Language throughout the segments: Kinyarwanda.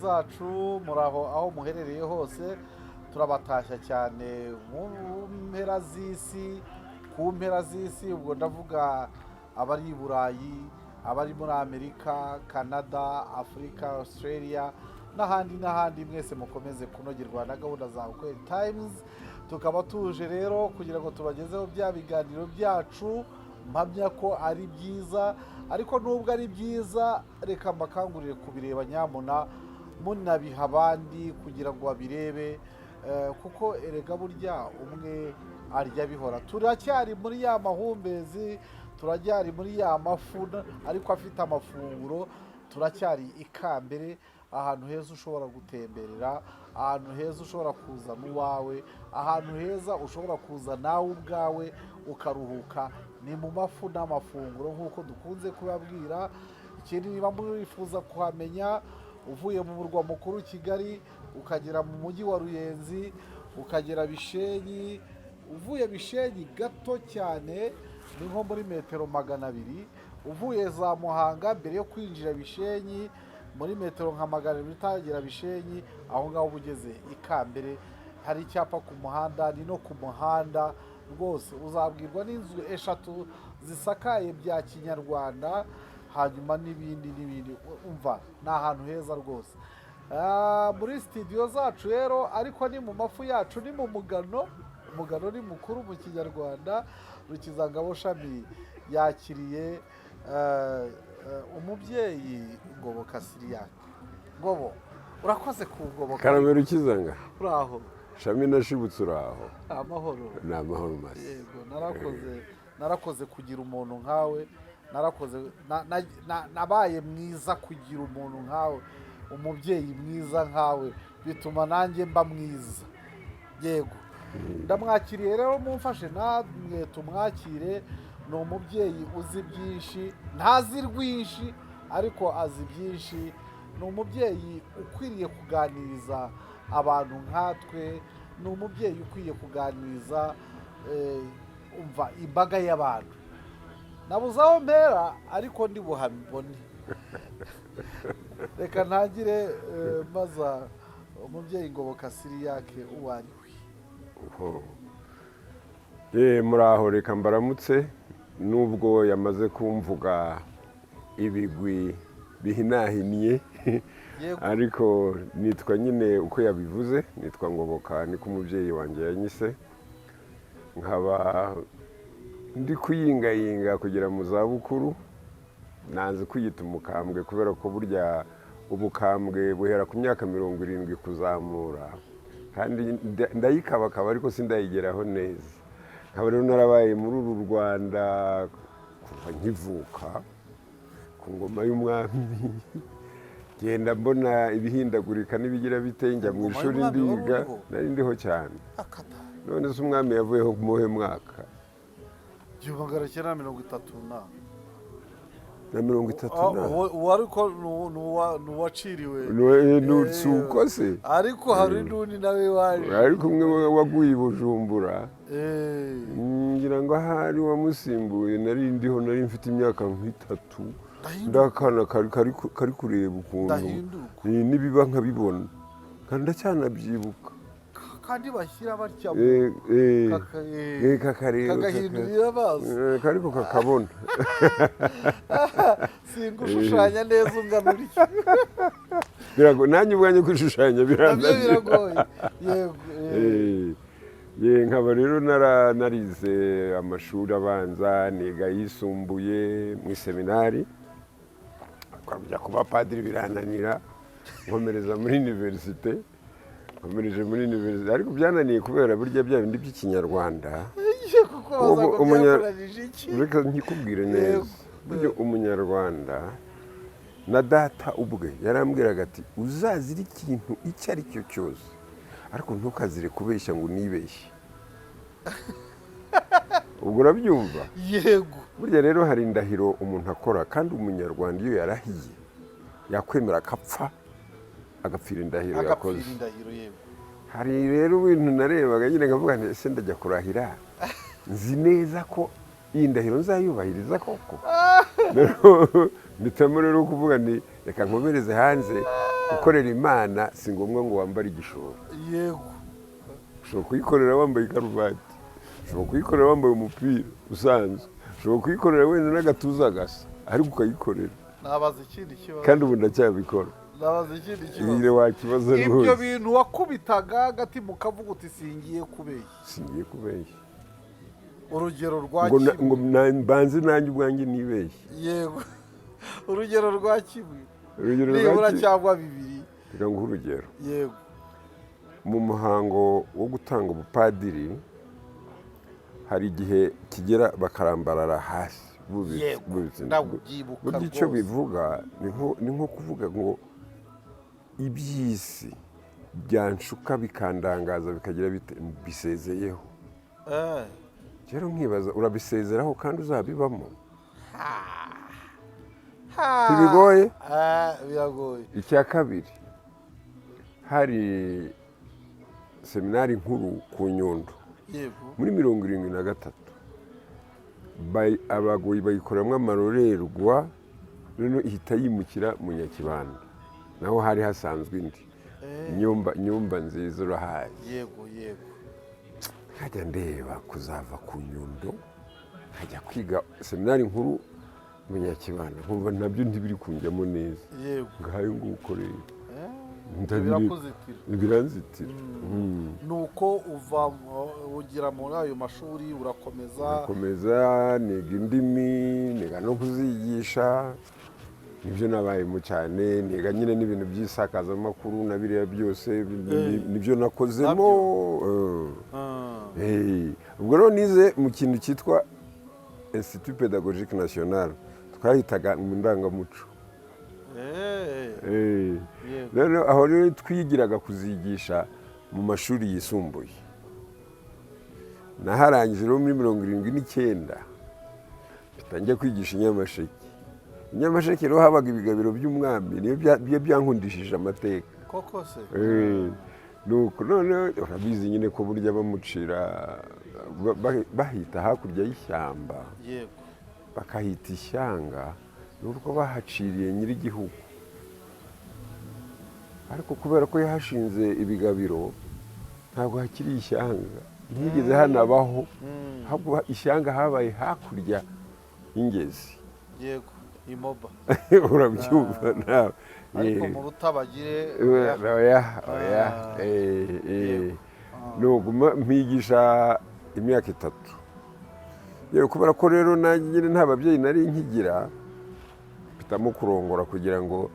zacu muraho aho muherereye hose turabatashya cyane mu mpera z'isi ku mpera z'isi ubwo ndavuga abari i Burayi abari muri Amerika Canada Africa Australia n'ahandi mwese mukomeze kunogerwa na gahunda za Ukweli Times tukaba tuje rero kugira ngo tubagezeho bya biganiro byacu mpamya ko ari byiza ariko nubwo ari byiza reka mbakangurire kubireba nyamuna munabiha abandi kugira ngo babirebe kuko erega burya umwe arya bihora turacyari muri ya mahumbezi turacyari muri ya mafuna ariko afite amafunguro turacyari ikambere ahantu heza ushobora gutemberera ahantu heza ushobora kuza n'uwawe ahantu heza ushobora kuza nawe ubwawe ukaruhuka ni mu mafu n'amafunguro nk'uko dukunze kubabwira ikindi niba mwifuza kuhamenya uvuye mu murwa mukuru Kigali ukagera mu mujyi wa Ruyenzi ukagera Bishenyi uvuye Bishenyi gato cyane ni nko muri metero 200 uvuye za Muhanga mbere yo kwinjira Bishenyi muri metero nka 200 utagera Bishenyi aho ngaho ugeze ikambere hari icyapa ku muhanda ni no ku muhanda rwose uzabwirwa n'inzu 3 zisakaye bya kinyarwanda hanyuma n'ibindi umva ni ahantu heza rwose muri studio zacu rero ariko ni mu mafu yacu ni mu mugano ni mukuru mu kinyarwanda Rukizangabo Shami yakiriye umubyeyi Ngoboka Siriyake Ngobo urakoze ku Ngoboka Karame Rukizanga uraho Shami nashibutse uraho amahoro ni amahoro masi yego narakoze kugira umuntu nkawe narakoze nabaye mwiza kugira umuntu nkawe umubyeyi mwiza nkawe bituma nanjye mba mwiza yego ndamwakiriye rero mumfashe namwe tumwakire ni umubyeyi uzi byinshi ntazi rwinshi ariko azi byinshi ni umubyeyi ukwiriye kuganiriza abantu nkatwe ni umubyeyi ukwiye kuganiriza umva imbaga y'abantu nabuze aho mpera ariko ndi buhamibone reka ntagire maza umubyeyi Ngoboka Siriyake uwo ari we muraho reka mbaramutse nubwo yamaze kumvuga ibigwi bihinahinnye ariko nitwa nyine uko yabivuze nitwa Ngoboka niko umubyeyi wanjye yanyise nkaba ndi kuyingayinga kugera mu zabukuru nanze kwiyita umukambwe kubera ko burya ubukambwe buhera ku myaka 70 kuzamura kandi ndayikabakaba ariko sindayigeraho neza nkaba rero narabaye muri uru Rwanda kuva nkivuka ku ngoma y'umwami genda mbona ibihindagurika n'ibigira bitenge mu ishuri ndiga nari ndiho cyane none se umwami yavuyeho muhe mwaka 1930 na 30 wariko nuwaciriwe nutsuko se ariko hari n'undi nawe waje ariko umwe waguye i Bujumbura ngira ngo ahari wamusimbuye nari ndiho nari mfite imyaka nk'itatu ndakana kari kureba ukuntu nibiba nkabibona kandi ndacyanabyibuka kandi bashyira batya kakahindurira amaso kariko kakabona singushushanya neza ungana uri birago nanjye ubwanye kwishushanya biragoye yego nkaba rero narize amashuri abanza niga yisumbuye mu seminari kwajya kuba padiri birananira nkomereza muri universite ariko byananiye kubera burya bya bindi by'ikinyarwanda reka nkikubwire neza burya umunyarwanda na data ubwe yarambwiraga ati uzazira ikintu icyo ari cyo cyose ariko ntukazire kubeshya ngo unibeshye ubwo urabyumva yego burya rero hari indahiro umuntu akora kandi umunyarwanda iyo yarahiye yakwemera akapfa agapfira indahiro yakoze hari rero ibintu narebaga nyine nkavuga nti ese ndajya kurahira nzi neza ko iyi ndahiro nzayubahiriza koko mpitamo rero kuvuga nti reka nkomereze hanze gukorera imana si ngombwa ngo wambare igishoro. yego ushobora kuyikorera wambaye karuvati, ushobora kuyikorera wambaye umupira usanzwe, ushobora kuyikorera wenda n'agatuza gasa ariko ukayikorera. nabaza ikindi kibazo kandi ubu ndacyabikora. nabaza ikindi nyine kibazo wakibaza ibyo rwose. bintu wakubitaga agatima ukavuga uti singiye kubeshya singiye kubeshya urugero rwa ngo kimwe mbanze nanjye ubwanjye nibeshye. yego urugero rwa kimwe urugero nibura rwa cyangwa bibiri. reka nguhe urugero. yego mu muhango wo gutanga ubupadiri hari igihe kigera bakarambarara hasi bubitse. ndabyibuka burya icyo bivuga ni nko kuvuga ngo iby'isi byanshuka bikandangaza bikagira bisezeyeho. rero nkibaza urabisezeraho kandi uzabibamo. ntibigoye. biragoye. icya kabiri hari seminari nkuru ku Nyundo yego muri 73 abagoyi bayikoramo amarorerwa noneho ihita yimukira mu Nyakibanda naho hari hasanzwe indi nyumba nziza urahaye. yego yego nkajya ndeba kuzava ku Nyundo nkajya kwiga seminari nkuru mu Nyakibanda nkumva nabyo ntibiri kunjyamo neza. yego ngayo ngukoreye biranzitira. nuko uva ugira muri ayo mashuri urakomeza niga indimi niga no kuzigisha nibyo nabayemo cyane niga nyine n'ibintu by'isakazamakuru na biriya byose nibyo nakozemo. ubwo rero nize mu kintu cyitwa Institut Pédagogique National twahitaga mu ndangamuco. rero aho rero twigiraga kuzigisha mu mashuri yisumbuye. naharangije rero muri 79 bitangiye kwigisha Nyamasheke. Nyamasheke rero habaga ibigabiro by'umwami niyo byankundishije amateka. koko se nuko none urabizi nyine ko burya bamucira bahita hakurya y'ishyamba. yego bakahita ishyanga nubwo bahaciriye nyir'igihugu ariko kubera ko yahashinze ibigabiro ntabwo hakiri ishyanga ntiyigeze hanabaho ahubwo ishyanga habaye hakurya y'ingezi. yego imoba urabyumva nawe ariko mu rutabagire mpigisha imyaka 3. yewe kubera ko rero nanjye nta babyeyi nari nkigira mpitamo kurongora kugira ngo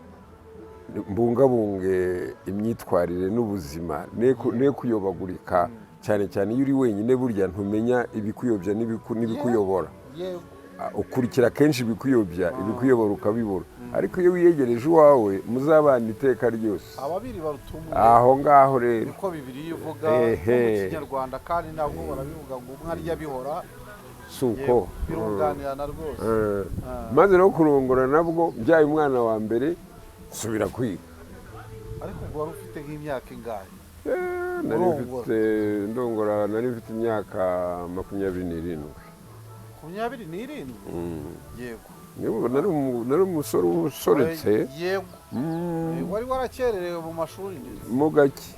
mbungabunge imyitwarire n'ubuzima ne kuyobagurika cyane cyane iyo uri wenyine burya ntumenya ibikuyobya n'ibikuyobora. ukurikira kenshi ibikuyobya ibikuyobora ukabibura ariko iyo wiyegereje uwawe muzabana iteka ryose. ababiri barutumwe aho ngaho rero niko Bibiliya ivuga mu Kinyarwanda kandi nabwo barabivuga ngo umwe arya bihora suko birunganirana rwose. maze no kurongora nabwo byaye umwana wa mbere subira kwiga. ariko ubwo wari ufite nk'imyaka ingahe? nari mfite imyaka 27. 27? yego nari umusore usoretse. yego wari warakererewe mu mashuri neza mu gake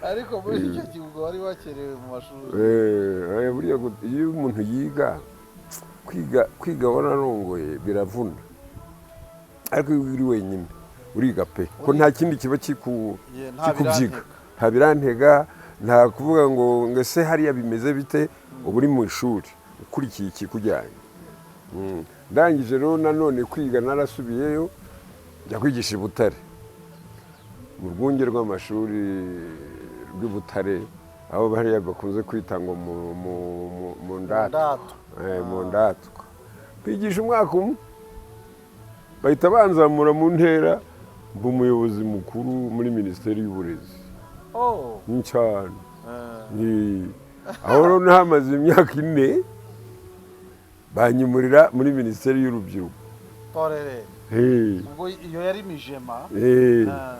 ariko muri icyo gihe wari wakererewe mu mashuri. burya iyo umuntu yiga kwiga wararongoye biravuna ariko iyo uri wenyine uriga pe ko nta kindi kiba kikubyiga nta birantega nta kuvuga ngo ese hariya bimeze bite uba uri mu ishuri ukurikiye ikikujyanye. ndangije rero nanone kwiga narasubiyeyo njya kwigisha i Butare mu rwunge rw'amashuri rw'i Butare aho bariya bakunze kwita ngo mu ndatwa kwigisha umwaka umwe bahita banzamura mu ntera mba umuyobozi mukuru muri Minisiteri y'Uburezi. cyane aho rero nahamaze imyaka 4 banyimurira muri Minisiteri y'Urubyiruko. ubwo iyo yari Mijema.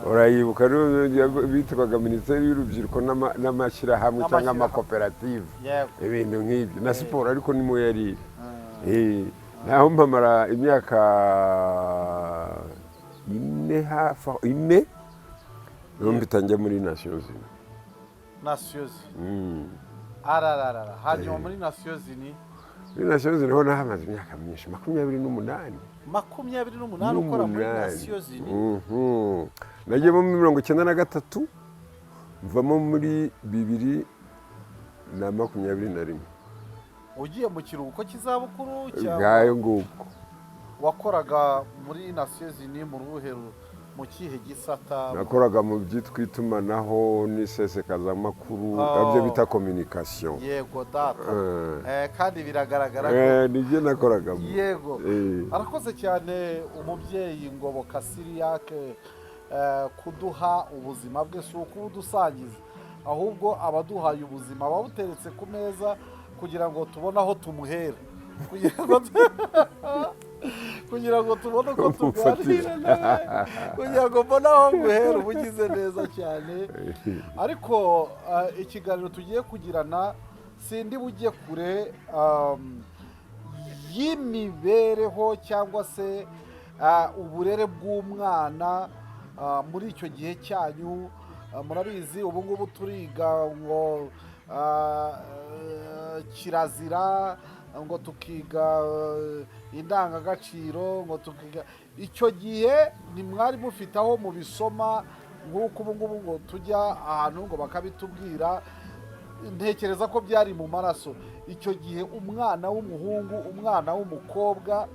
urayibuka rero bitwaga Minisiteri y'Urubyiruko n'amashyirahamwe cyangwa amakoperative ibintu nk'ibyo na siporo ariko nimo yari. naho mpamara imyaka 4 hafi ine niho mpita njya muri Nations Unies. Nations arararara hanyuma muri Nations Unies muri Nations Unies ho nahamaze imyaka myinshi 28 ukora muri Nations Unies. Nagiye mu 1993 mvamo muri 2021. Ugiye mu kiruhuko cy'izabukuru cyangwa bwayo nguko wakoraga muri Nations Unies mu ruhero mu kihe gisata? Nakoraga mu byitwa itumanaho n'isesekazamakuru abyo bita communication. Yego data kandi biragaragara ko nijye nakoraga. Yego arakoze cyane umubyeyi Ngoboka Siriake kuduha ubuzima bwe, si ukubudusangiza ahubwo abaduhaye ubuzima babuteretse ku meza kugira ngo tubone aho tumuhera, kugira ngo tubone uko tuganira nawe, kugira ngo mbone aho guhera. Ubugize neza cyane. Ariko ikiganiro tugiye kugirana sindi bujye kure y'imibereho cyangwa se uburere bw'umwana muri icyo gihe cyanyu. Murabizi ubu ngubu turiga ngo kirazira, ngo tukiga indangagaciro, ngo tukiga. Icyo gihe ni mwari mufite aho mubisoma nk'uko ubu ngubu ngo tujya ahantu ngo bakabitubwira. Ntekereza ko byari mu maraso icyo gihe. Umwana w'umuhungu, umwana w'umukobwa,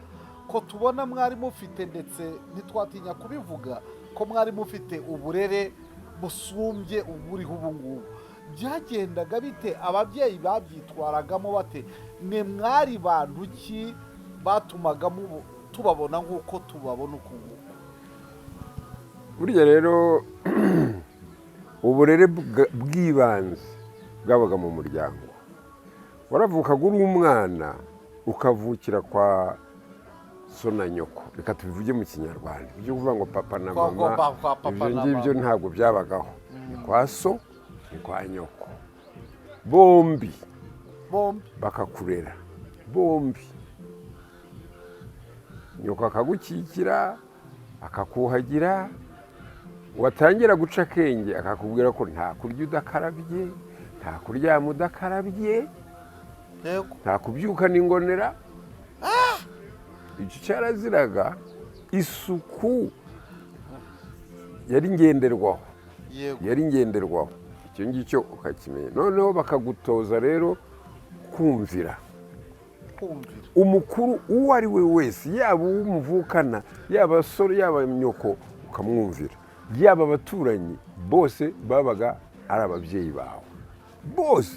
ko tubona mwari mufite, ndetse ntitwatinya kubivuga ko mwari mufite uburere busumbye uburiho ubu ngubu. Byagendaga bite? Ababyeyi babyitwaragamo bate? Mwe mwari bantu ki batumaga tubabona nk'uko tubabona uku nguku? Burya rero uburere bw'ibanze bwabaga mu muryango. Waravukaga uri umwana ukavukira kwa so na nyoko, reka tubivuge mu Kinyarwanda, ibyo kuvuga ngo papa na mama ibyo ngibyo ntabwo byabagaho. Ni kwa so, ni kwa nyoko, bombi bakakurera, bombi. Nyoko akagukikira, akakuhagira, watangira guca akenge akakubwira ko nta kurya udakarabye, nta kuryama udakarabye, nta kubyuka n'ingonera. Icyo cyaraziraga. Isuku yari ngenderwaho, yari ngenderwaho. Icyo ngicyo ukakimenya. Noneho bakagutoza rero kumvira umukuru uwo ari we wese, yaba uw'umuvukana, yaba asore, yaba nyoko, ukamwumvira. Yaba abaturanyi bose babaga ari ababyeyi bawe, bose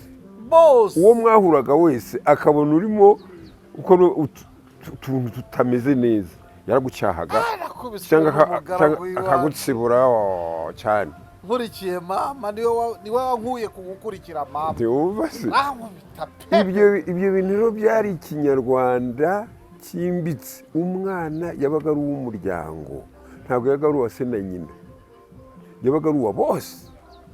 uwo mwahuraga wese akabona urimo ukora utuntu tutameze neza, yaragucyahaga cyangwa akagutsibura cyane. Nkurikiye mama niwe wankuye kugukurikira mama. Ibyo bintu rero byari Ikinyarwanda cyimbitse. Umwana yabaga ari uw'umuryango, ntabwo yabaga ari uwa se na nyina, yabaga ari uwa bose.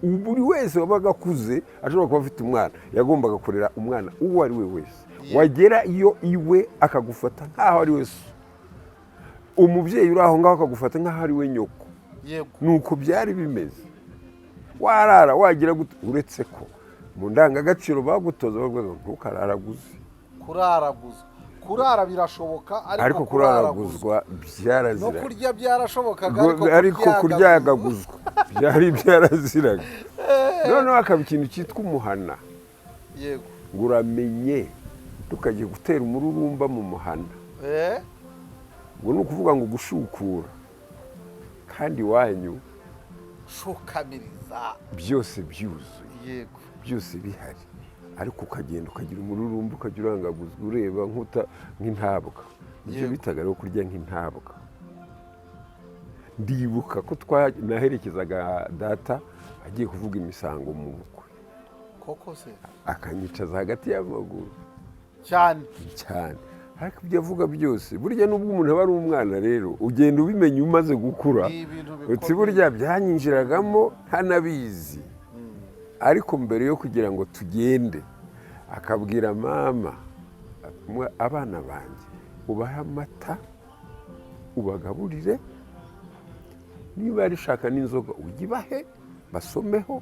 Buri wese wabaga akuze ashobora kuba afite umwana, yagombaga kurera umwana uwo ari we wese. Wagera iyo iwe akagufata nk'aho ari we so, umubyeyi uri aho ngaho akagufata nk'aho ari we nyoko. Nuko byari bimeze. Warara wagira uretse ko mu ndangagaciro bagutoza bavuga ngo ntukararaguze. Kurara birashoboka, ariko kuraraguzwa byarazira. No kurya byarashobokaga, ariko kuryagaguzwa byari byaraziraga. Noneho akaba ikintu cyitwa umuhana. Yego. Ngo uramenye tukagiye gutera umururumba mu muhana. Ngo ni ukuvuga ngo gushukura, kandi wanyu shukamiriza byose byuzuye. Yego. Byose bihari, ariko ukagenda ukagira umururumba, ukajya urangaguzwa ureba nk'intabwa. Ibyo bitaga rero kurya nk'intabwa. Ndibuka ko naherekezaga data agiye kuvuga imisango mu bukwe. Koko se akanyicaza hagati y'amaguru cyane. Ariko ibyo avuga byose, burya n'ubwo umuntu aba ari umwana rero ugenda ubimenya umaze gukura. Uti burya byanyinjiragamo ntanabizi. Ariko mbere yo kugira ngo tugende akabwira mama, abana banjye ubahe amata, ubagaburire, niba yarishaka n'inzoga uyibahe basomeho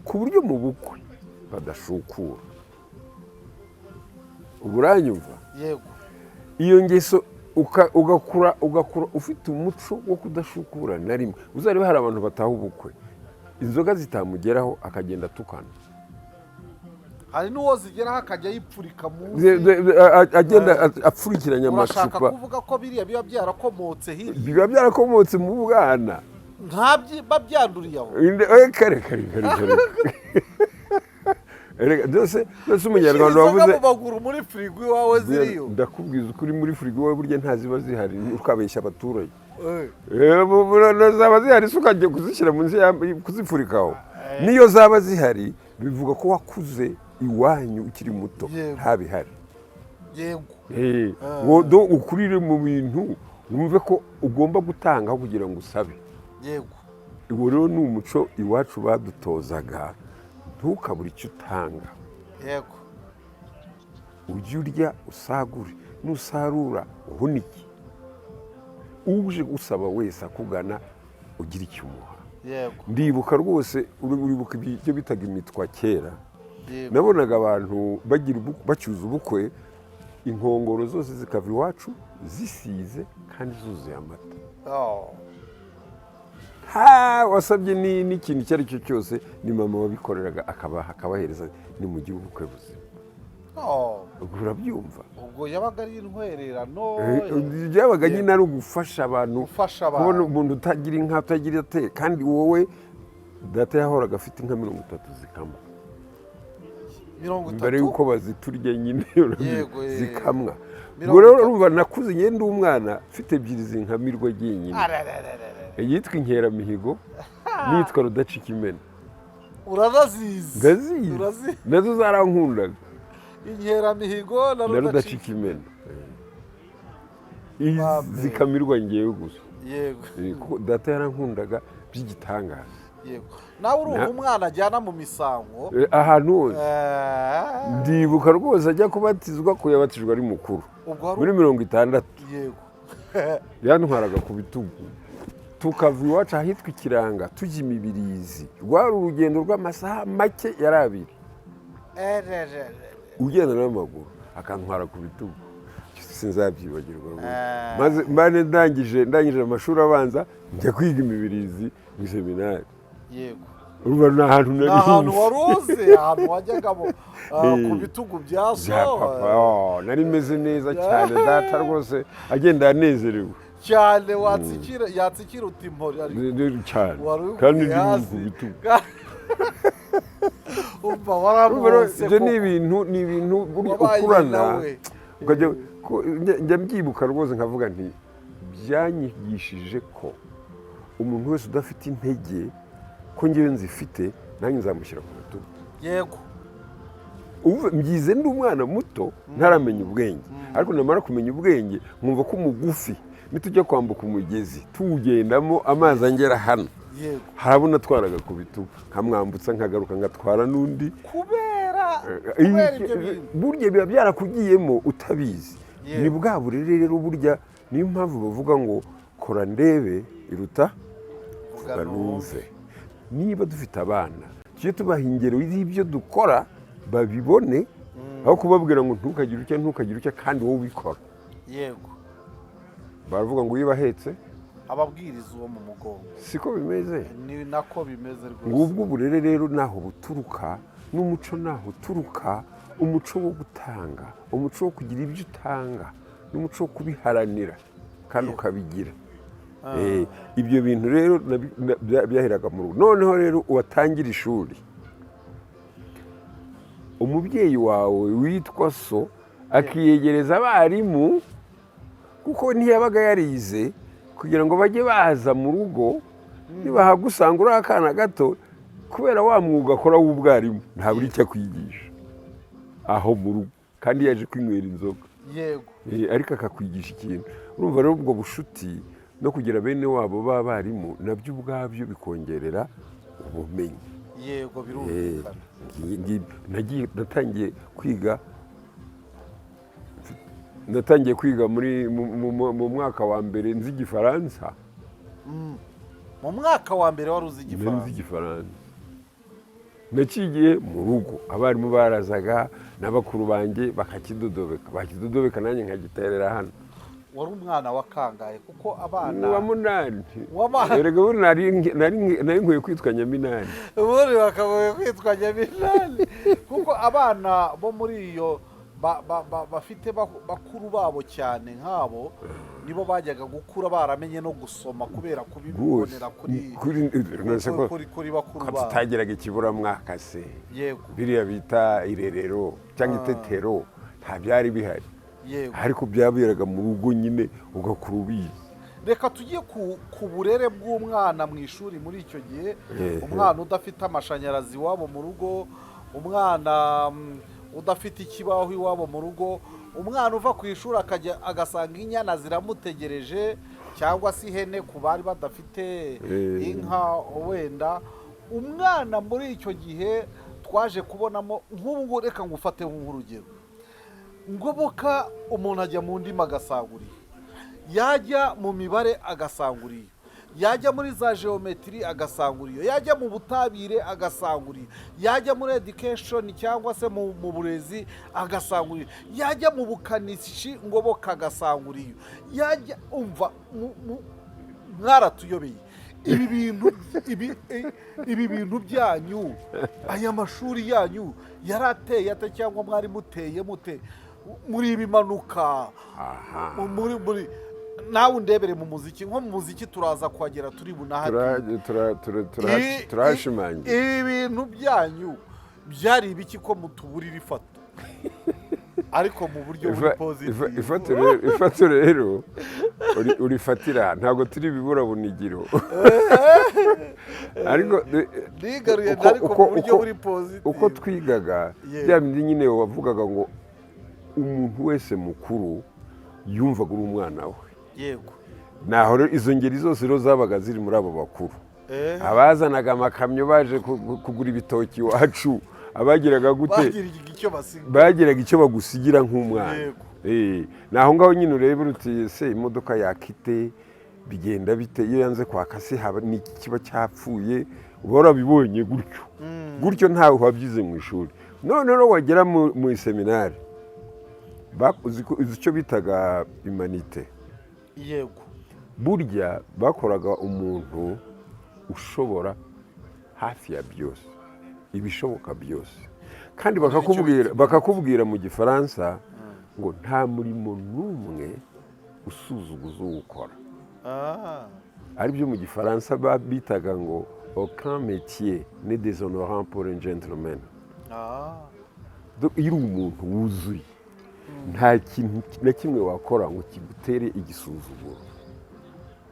ku buryo mu bukwe badashukura. ubu uranyumva? yego. iyo ngeso ugakura ufite umuco wo kudashukura na rimwe. uzareba hari abantu bataha ubukwe inzoga zitamugeraho akagenda atukana. hari n'uwo zigeraho akajya yipfurika munsi agenda apfurikiranya amacupa. urashaka kuvuga ko biriya biba byarakomotse hirya? biba byarakomotse mu bwana, babyanduriye aho. kare byose umunyarwanda wavuze mu maguru muri firigo iwawe ziriyo. ndakubwiza ukuri, muri firigo iwawe burya ntaziba zihari ukabeshya abaturage. zaba zihari se ukajya kuzishyira munsi kuzipfurikaho. niyo zaba zihari bivuga ko wakuze iwanyu ukiri muto ntabihari. yego. ukurire mu bintu wumve ko ugomba gutanga kugira ngo usabe. yego. uwo rero ni umuco iwacu badutozaga, ntukabure icyo utanga. yego. ujye urya usagure, nusarura uhunike. uje gusaba wese akugana ugira icyo umuha. yego. ndibuka rwose, uribuka ibyo bitaga imitwa kera. yego. nabonaga abantu bacyuza ubukwe inkongoro zose zikava iwacu zisize kandi zuzuye amata. wasabye n'ikintu icyo ari cyo cyose ni mama wabikoreraga akabahereza nimugire ubukwe buzima. urabyumva? ubwo yabaga ari intwererano. byabaga nyine ari ugufasha abantu, kubona umuntu utagira inka utagira ate. kandi wowe data yahoraga afite inka 30 zikamwa. 30? mbere y'uko baziturya nyine zikamwa. ubwo rero urumva nakuze ngenda umwana mfite 2 zinkamirwa jyenyine. yitwa Inkeramihigo nitwa Rudacikimena. uranazizi? ndazizi, nazo zarankundaga. Inkeramihigo na Rudacikimena zikamirwa ngewe gusa. yego. data yarankundaga by'igitangaza. yego. nawe urumva umwana ajyana mu misango ahantu hose. ndibuka rwose ajya kubatizwa ko yabatijwe ari mukuru muri 60. yego. yantwaraga ku bitugu tukava iwacu ahitwa Ikiranga tujya Imibirizi. rwari urugendo rw'amasaha make yari 2. ugenda n'amaguru akantwara ku bitugu. sinzabyibagirwa. maze mbane ndangije amashuri abanza njya kwiga Imibirizi mu seminari. yego. urumva ni ahantu wari uzi, ahantu wajyagamo ku bitugu bya papa. nari meze neza cyane, data rwose agenda anezerewe cyane. yatsikira uti mpori cyane, kandi ndi ku bitugu. umva waramutse ko ni ibintu ukurana. njya mbyibuka rwose nkavuga nti byanyigishije ko umuntu wese udafite intege ko ngewe nzifite nanjye nzamushyira ku bitugu. yego. mbyize ndi umwana muto ntaramenya ubwenge, ariko namara kumenya ubwenge nkumva ko umugufi nitujya kwambuka umugezi tuwugendamo amazi angera hano. yego. harabona atwaraga ku bitugu nkamwambutsa nkagaruka ngatwara n'undi. kubera ibyo bintu burya biba byarakugiyemo utabizi. ni bwa burere rero burya niyo mpamvu bavuga ngo kora ndebe iruta vuga numve. niba dufite abana tujye tubaha ingero y'ibyo dukora babibone, aho kubabwira ngo ntukagire utya kandi wowe ubikora. yego. baravuga ngo iyo bahetse ababwiriza uwo mu mugongo. siko bimeze? ni nako bimeze rwose. ngubwo uburere rero naho buturuka, n'umuco naho uturuka. umuco wo gutanga, umuco wo kugira ibyo utanga, n'umuco wo kubiharanira kandi ukabigira. ibyo bintu rero byaheraga mu rugo. noneho rero uwatangira ishuri, umubyeyi wawe witwa so akiyegereza abarimu, kuko ntiyabaga yarize, kugira ngo bajye baza mu rugo nibahagusanga uri akana gato, kubera wa mwuga akora w'ubwarimu ntabura icyo akwigisha aho mu rugo, kandi yaje kwinywera inzoga. yego. ariko akakwigisha ikintu. urumva rero ubwo bushuti no kugira bene wabo b'abarimu nabyo ubwabyo bikongerera ubumenyi. yego. birumvikana. natangiye kwiga mu mwaka wa mbere nzi Igifaransa. mu mwaka wa mbere wari uzi nzi igifaransa naciye mu rugo abarimu barazaga n'abakuru banjye bakakidodobeka nanjye nkagiterera hano. wari umwana wa kangahe kuko abana wa munani erega ubu nari nkwiye kwitwa Nyaminani ubundi bakagoye kwitwa Nyaminani kuko abana bo muri iyo bafite bakuru babo cyane nk'abo nibo bajyaga gukura baramenye no gusoma kubera kubibonera kuri bakuru babo tutageraga ikiburamwaka se. Yego biriya bita irerero cyangwa itetero nta byari bihari, ariko byaberaga mu rugo nyine ugakura ubizi. reka tugiye ku burere bw'umwana mu ishuri muri icyo gihe. umwana udafite amashanyarazi iwabo mu rugo, umwana udafite ikibaho iwabo mu rugo, umwana uva ku ishuri agasanga inyana ziramutegereje cyangwa se ihene ku bari badafite inka wenda. umwana muri icyo gihe twaje kubonamo nk'ubu, reka ngufate nk'urugero. ngoboka umuntu ajya mu ndimi agasanguriye, yajya mu mibare agasanguriye, yajya muri za geometry agasanguriye, yajya mu butabire agasanguriye, yajya muri education cyangwa se mu burezi agasanguriye, yajya mu bukanishi ngoboka agasanguriye, yajya umva mwaratuyobeye ibi bintu byanyu, aya mashuri yanyu yarateye ate cyangwa mwari muteye mute muri ibimanuka muri nawe ndebere mu muziki, nko mu muziki turaza kuhagera turi bunahari turahashimangira. ibintu byanyu byari ibiki ko mutuburira ifato ariko mu buryo buri positive? ifato rero urifatira ntabwo turi bibura bunigiro ariko nigaruye ariko mu buryo buri positive. uko twigaga bya bindi nyine wavugaga ngo umuntu wese mukuru yumvaga uri umwana we. Yego naho rero izo ngeri zose rero zabaga ziri muri abo bakuru. abazanaga amakamyo baje kugura ibitoki iwacu, abagiraga gute bagiraga icyo bagusigira nk'umwana. naho ngaho nyine urebe uti se imodoka yakite bigenda bite, iyo yanze kwaka se haba n'iki kiba cyapfuye, uba warabibonye gutyo ntawe wabyize mu ishuri. none rero wagera mu seminari uzi icyo bitaga humanite. Yego burya bakoraga umuntu ushobora hafi ya byose, ibishoboka byose, kandi bakakubwira mu gifaransa ngo nta murimo n'umwe usuzuguza uwukora. aribyo mu gifaransa bitaga ngo aucun métier n'est déshonorant pour un gentleman. iyo uri umuntu wuzuye nta kintu na kimwe wakora ngo kigutere igisuzuguro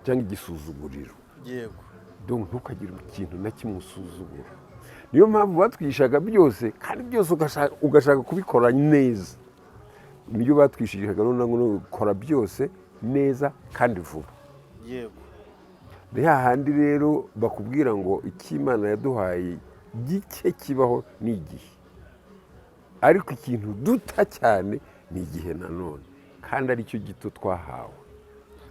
cyangwa igisuzuguriro. Yego donc ntukagire ikintu na kimwe usuzugura. niyo mpamvu batwishaga byose, kandi byose ugashaka kubikora neza. niyo batwishishaga no gukora byose neza kandi vuba. Yego ni hahandi rero bakubwira ngo icy'Imana yaduhaye gike kibaho ni igihe, ariko ikintu duta cyane ni igihe nanone, kandi aricyo gito twahawe.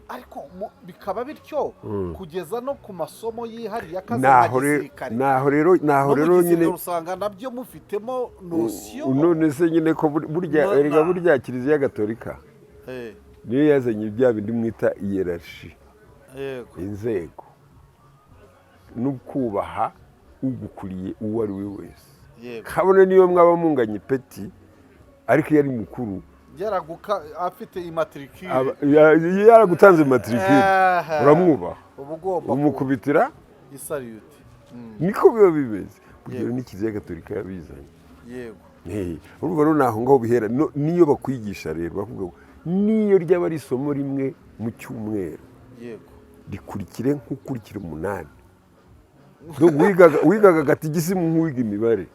ariko bikaba bityo kugeza no ku masomo yihariye akazi ka gisirikare. naho rero nyine usanga nabyo mufitemo nosiyo. none se nyine ko burya Kiliziya Gatolika niyo yazanye bya bindi mwita hierarchie, inzego, no kubaha ugukuriye uwo ari we wese. kabone niyo mwaba munganye ipeti, ariko iyo ari mukuru afite imatricule, yaragutanze imatricule uramwubaha, umukubitira isariyuti. niko biba bimeze. burya ni Kiliziya Gatolika yabizanye. Yego urumva rero naho ngaho bihera. niyo bakwigisha rero bavuga ngo niyo ryaba ari isomo rimwe mu cyumweru, rikurikire nk'ukurikira 8. wigaga gatigisimu nk'uwiga imibare,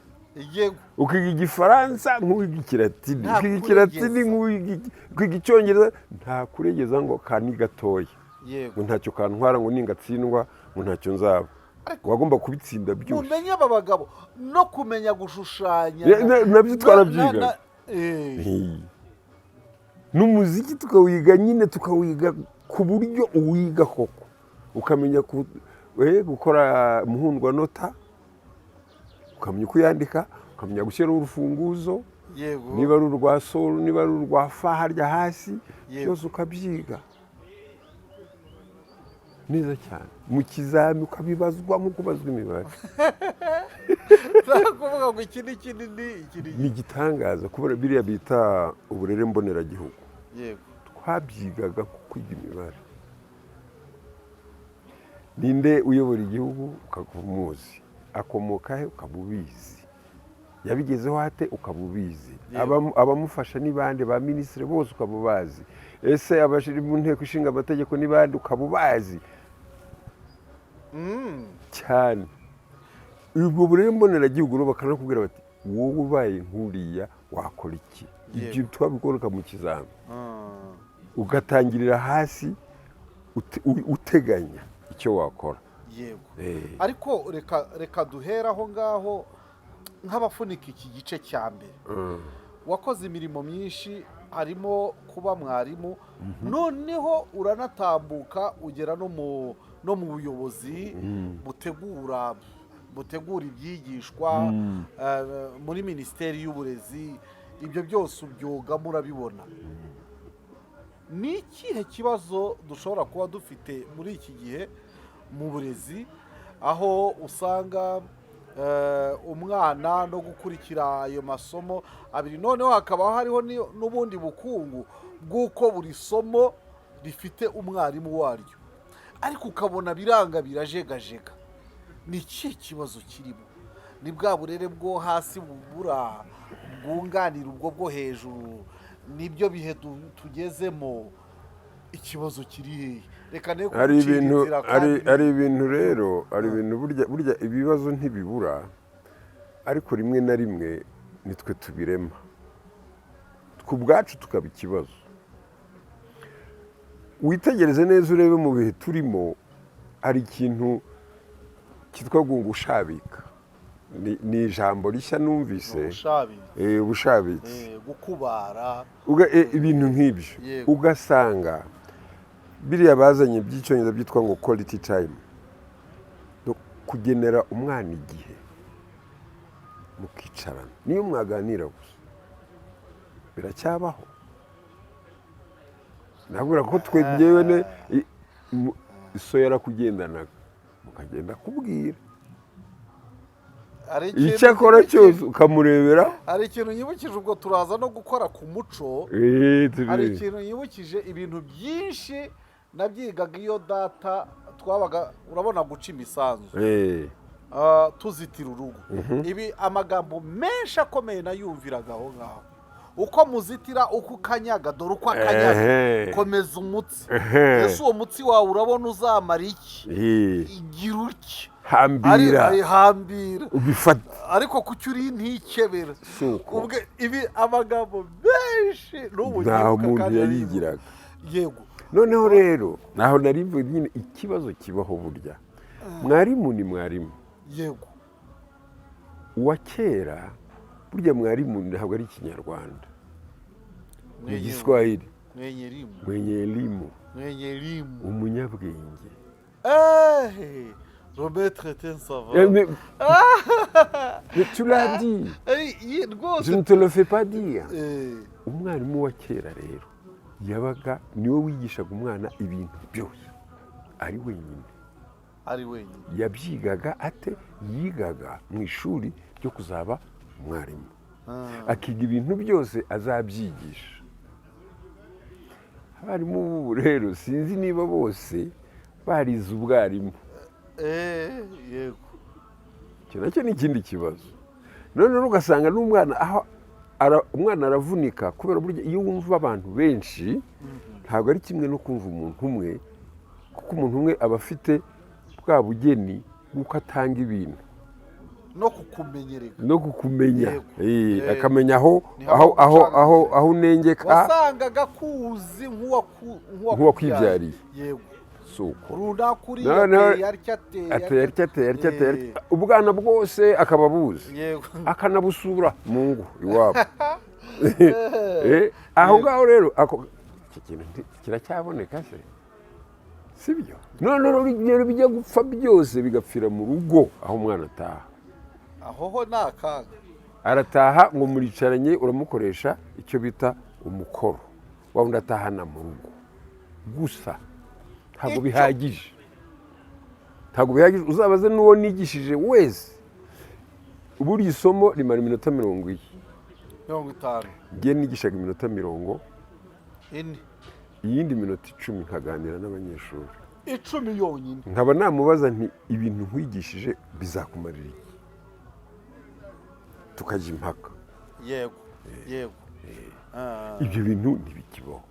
ukiga igifaransa nk'uwiga ikilatini, ukiga ikilatini nk'uwiga icyongereza. nta kuregeza ngo kani gatoya ngo ntacyo kantwara, ngo ningatsindwa ngo ntacyo nzaba. wagomba kubitsinda byose. mumenye aba bagabo no kumenya gushushanya nabyo twarabyiga. n'umuziki tukawiga nyine, tukawiga ku buryo uwiga koko ukamenya gukora muhundwanota, ukamenya uko uyandika, ukamenya gushyiraho urufunguzo, niba ari urwa solo, niba ari urwa fa harya hasi, byose ukabyiga neza cyane. Mu kizami ukabibazwa nk'uko ubazwa imibare. kuvuga ngo iki ni igitangaza kubera biriya bita uburere mboneragihugu. Yego. Twabyigaga kwiga imibare. Ninde uyobora igihugu ukaba umuzi, akomoka he ukaba ubizi, yabigezeho hate ukaba ubizi, abamufasha ni bande, ba minisitiri bose ukaba ubazi, ese abashiri mu nteko ishinga amategeko ni bande ukaba ubazi cyane. Ubwo burere mboneragihugu rero bakanakubwira bati wowe ubaye nkuriya wakora iki. Ibyo twabikora mu kizami, ugatangirira hasi uteganya icyo wakora. Yego. Ariko reka duhera aho ngaho nk'abafunika iki gice cya mbere. Wakoze imirimo myinshi, harimo kuba mwarimu, noneho uranatambuka ugera no mu buyobozi butegura ibyigishwa muri Minisiteri y'Uburezi. Ibyo byose ubyoga murabibona. Ni ikihe kibazo dushobora kuba dufite muri iki gihe mu burezi, aho usanga umwana no gukurikira ayo masomo abiri, noneho hakaba hariho n'ubundi bukungu bw'uko buri somo rifite umwarimu waryo, ariko ukabona biranga birajegajega? Ni ikihe kibazo kirimo? Ni bwa burere bwo hasi bubura bwunganira ubwo bwo hejuru? Nibyo bihe tugezemo? Ikibazo kiri hehe? Reka ne kucira ari ibintu rero, ari ibintu burya ibibazo ntibibura, ariko rimwe na rimwe nitwe tubirema ku bwacu tukaba ikibazo. Witegereze neza urebe mu bihe turimo, hari ikintu cyitwa gushabika. Ni ijambo rishya numvise. Ubushabitsi, gukubara, ibintu nk'ibyo. Ugasanga biriya bazanye by'icyongereza byitwa ngo quality time, kugenera umwana igihe mukicarana, niyo mwaganira gusa, biracyabaho. Nabwira ko twegewe iso yarakugendanaga, mukagenda kubwira icyo akora cyose ukamurebera. Hari ikintu nyibukije, ubwo turaza no gukora ku muco. Hari ikintu nyibukije, ibintu byinshi nabyigaga iyo data twabaga, urabona, guca imisanzu, tuzitira urugo. Ibi amagambo menshi akomeye nayumviraga aho ngaho, uko muzitira, uko ukanyaga, dore uko akanyaga, komeza umutsi. Ese uwo mutsi wawe urabona uzamara iki? Igira utya, hambira ubifata, ariko kuki uri ntikebera. Ubwe ibi amagambo menshi n'ubu ntaho umuntu yayigiraga. Yego. Noneho rero naho narivuye nyine ikibazo kibaho burya. Mwarimu ni mwarimu. Yego. Uwa kera burya mwarimu ntabwo ari Ikinyarwanda, ni Igiswahili. Mwenye elimu, umunyabwenge. Robertre Tensava. Mais tu l'as dit. Je ne te le fais pas dire. Umwarimu wa kera rero yabaga niwe wigishaga umwana ibintu byose ari wenyine. Yabyigaga ate? Yigaga mu ishuri ryo kuzaba umwarimu, akiga ibintu byose azabyigisha. Abarimu b'ubu rero sinzi niba bose barize ubwarimu. Yego. Icyo nacyo ni ikindi kibazo. None ugasanga n'umwana umwana aravunika, kubera burya iyo wumva abantu benshi ntabwo ari kimwe no kumva umuntu umwe, kuko umuntu umwe aba afite bwa bugeni bw'uko atanga ibintu no kukumenya, akamenya aho unengeka. Wasangaga kuzi nk'uwakwibyariye. Yego. Ateye ubwana bwose akaba abuzi, akanabusura mu ngo iwabo. Aho ngaho rero iki kintu kiracyaboneka se? sibyo none bijya gupfa byose bigapfira mu rugo aho umwana ataha. aho ho ni akaga. Arataha ngo muricaranye uramukoresha icyo bita umukoro wa wundi atahana mu rugo gusa. Ntabwo bihagije, uzabaze n'uwo nigishije wese. Buri isomo rimara iminota 50. Ngiye nigishaga iminota 40, iyindi minota 10 nkaganira n'abanyeshuri 10 yonyine. Nkaba namubaza nti ibintu nkwigishije bizakumarira iki, tukajya impaka. Yego. Ibyo bintu ntibikibaho.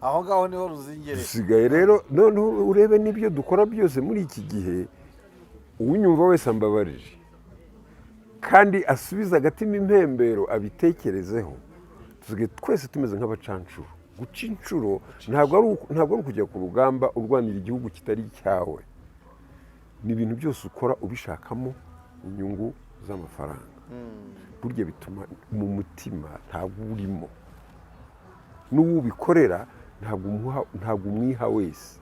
Aho ngaho niho ruzingere. Sigaye rero none urebe n'ibyo dukora byose muri iki gihe, unyumva wese ambabarije kandi asubiza agatima impembero abitekerezeho. Tusigaye twese tumeze nk'abacancuro. Guca inshuro ntabwo ari ukujya ku rugamba urwanira igihugu kitari cyawe. Ni ibintu byose ukora ubishakamo inyungu z'amafaranga. Burya bituma mu mutima ntabwo urimo. N'ubikorera ntabwo umwiha wese.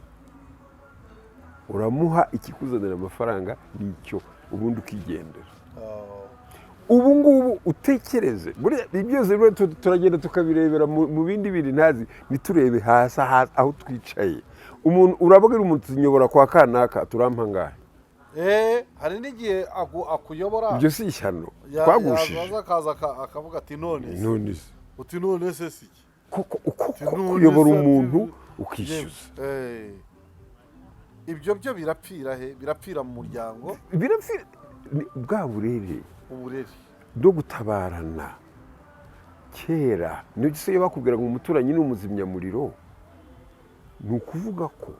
Uramuha ikikuzanira amafaranga nicyo ubundi ukigendera. Ubu ngubu utekereze byose turagenda tukabirebera mu bindi biri ntazi, niturebe hasi aho twicaye. Umuntu urabwira umuntu tunyobora kwa kanaka turampangahe. Hari n'igihe akuyobora. Ibyo si ishyano twagushije. Akaza akavuga ati none se. Uti none se siki. Uko kuyobora umuntu ukishyuza. Ibyo byo birapfira he? Birapfira mu muryango. Birapfira bwa burere. Uburere bwo gutabarana. Kera niyo se bakubwira ngo umuturanyi ni umuzimyamuriro. Ni ukuvuga ko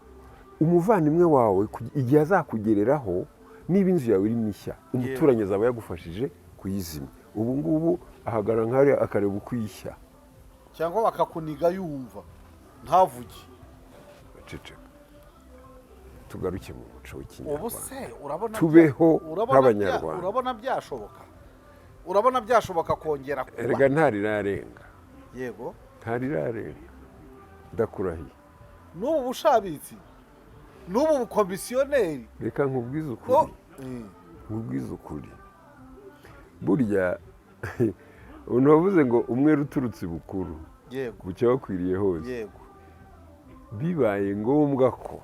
umuvandimwe wawe igihe azakugereraho niba inzu yawe iri mishya, umuturanyi azaba yagufashije kuyizimya. Ubu ngubu ahagarara nk'ari akareba ukwishya, cyangwa bakakuniga yumva ntavuge. Ceceka tugaruke mu muco w'ikinyarwanda. Ubu se urabona tubeho nk'abanyarwanda. Urabona byashoboka kongera kuba. Erega ntarirarenga. Yego ntarirarenga, ndakurahiye. N'ubu bushabitsi, n'ubu bukomisiyoneri. Reka nkubwize ukuri. Burya umuntu wavuze ngo umwe ruturutse bukuru bucya bakwiriye hose. Bibaye ngombwa ko,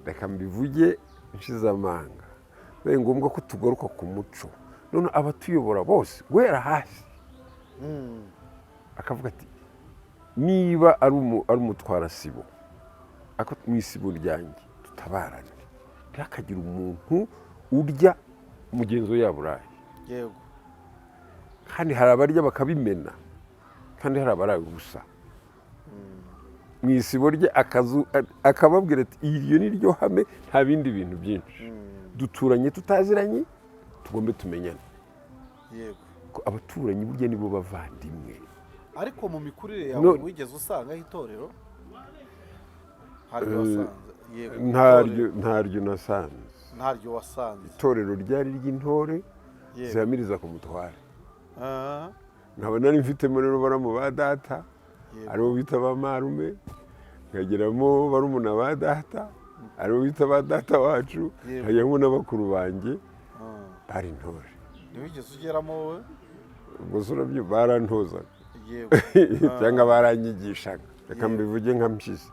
reka mbivuge nshize amanga, bibaye ngombwa ko tugaruka ku muco. None abatuyobora bose guhera hasi akavuga ati niba ari umutwara sibo mu isibo ryanjye tutabarane, ntihakagira umuntu urya mugenzo yaburaye. Yego. Kandi hari abarya bakabimena, kandi hari abaraye ubusa. Mu isibo rye akababwira ati iryo ni ryo hame, nta bindi bintu byinshi. Duturanye tutaziranye, tugombe tumenyane. Yego. Abaturanyi burya nibo bavandimwe. Ariko mu mikurire yawe wigeze usangaho itorero? Ntaryo nasanze. Ntaryo wasanze. Itorero ryari ry'intore zihamiriza ku mutware. Nkaba nari mfitemo rero baramu ba data, aribo bita ba marume, nkageramo barumuna ba data, aribo bita ba data wacu, hajyamo n'abakuru banjye bari intore. Ntiwigeze ugeramo wowe? Ubwo se urabyo barantozaga cyangwa baranyigishaga. Reka mbivuge nka mpyisi.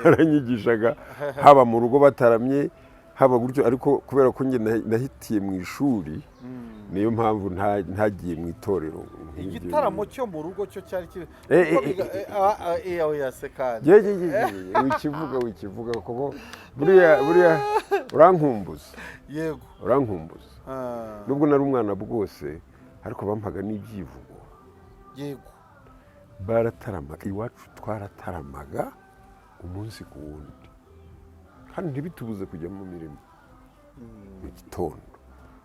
Baranyigishaga haba mu rugo bataramye, haba gutyo. Ariko kubera ko njye nahitiye mu ishuri, niyo mpamvu ntagiye mu itorero. Igitaramo cyo mu rugo cyo cyari kibe yasekanye. Wikivuga kuko buriya urankumbuza. Yego. Urankumbuza. Nubwo nari umwana bwose, ariko bampaga n'ibyivugo. Yego. Barataramaga iwacu, twarataramaga umunsi ku wundi, kandi ntibitubuze kujya mu mirimo mu gitondo.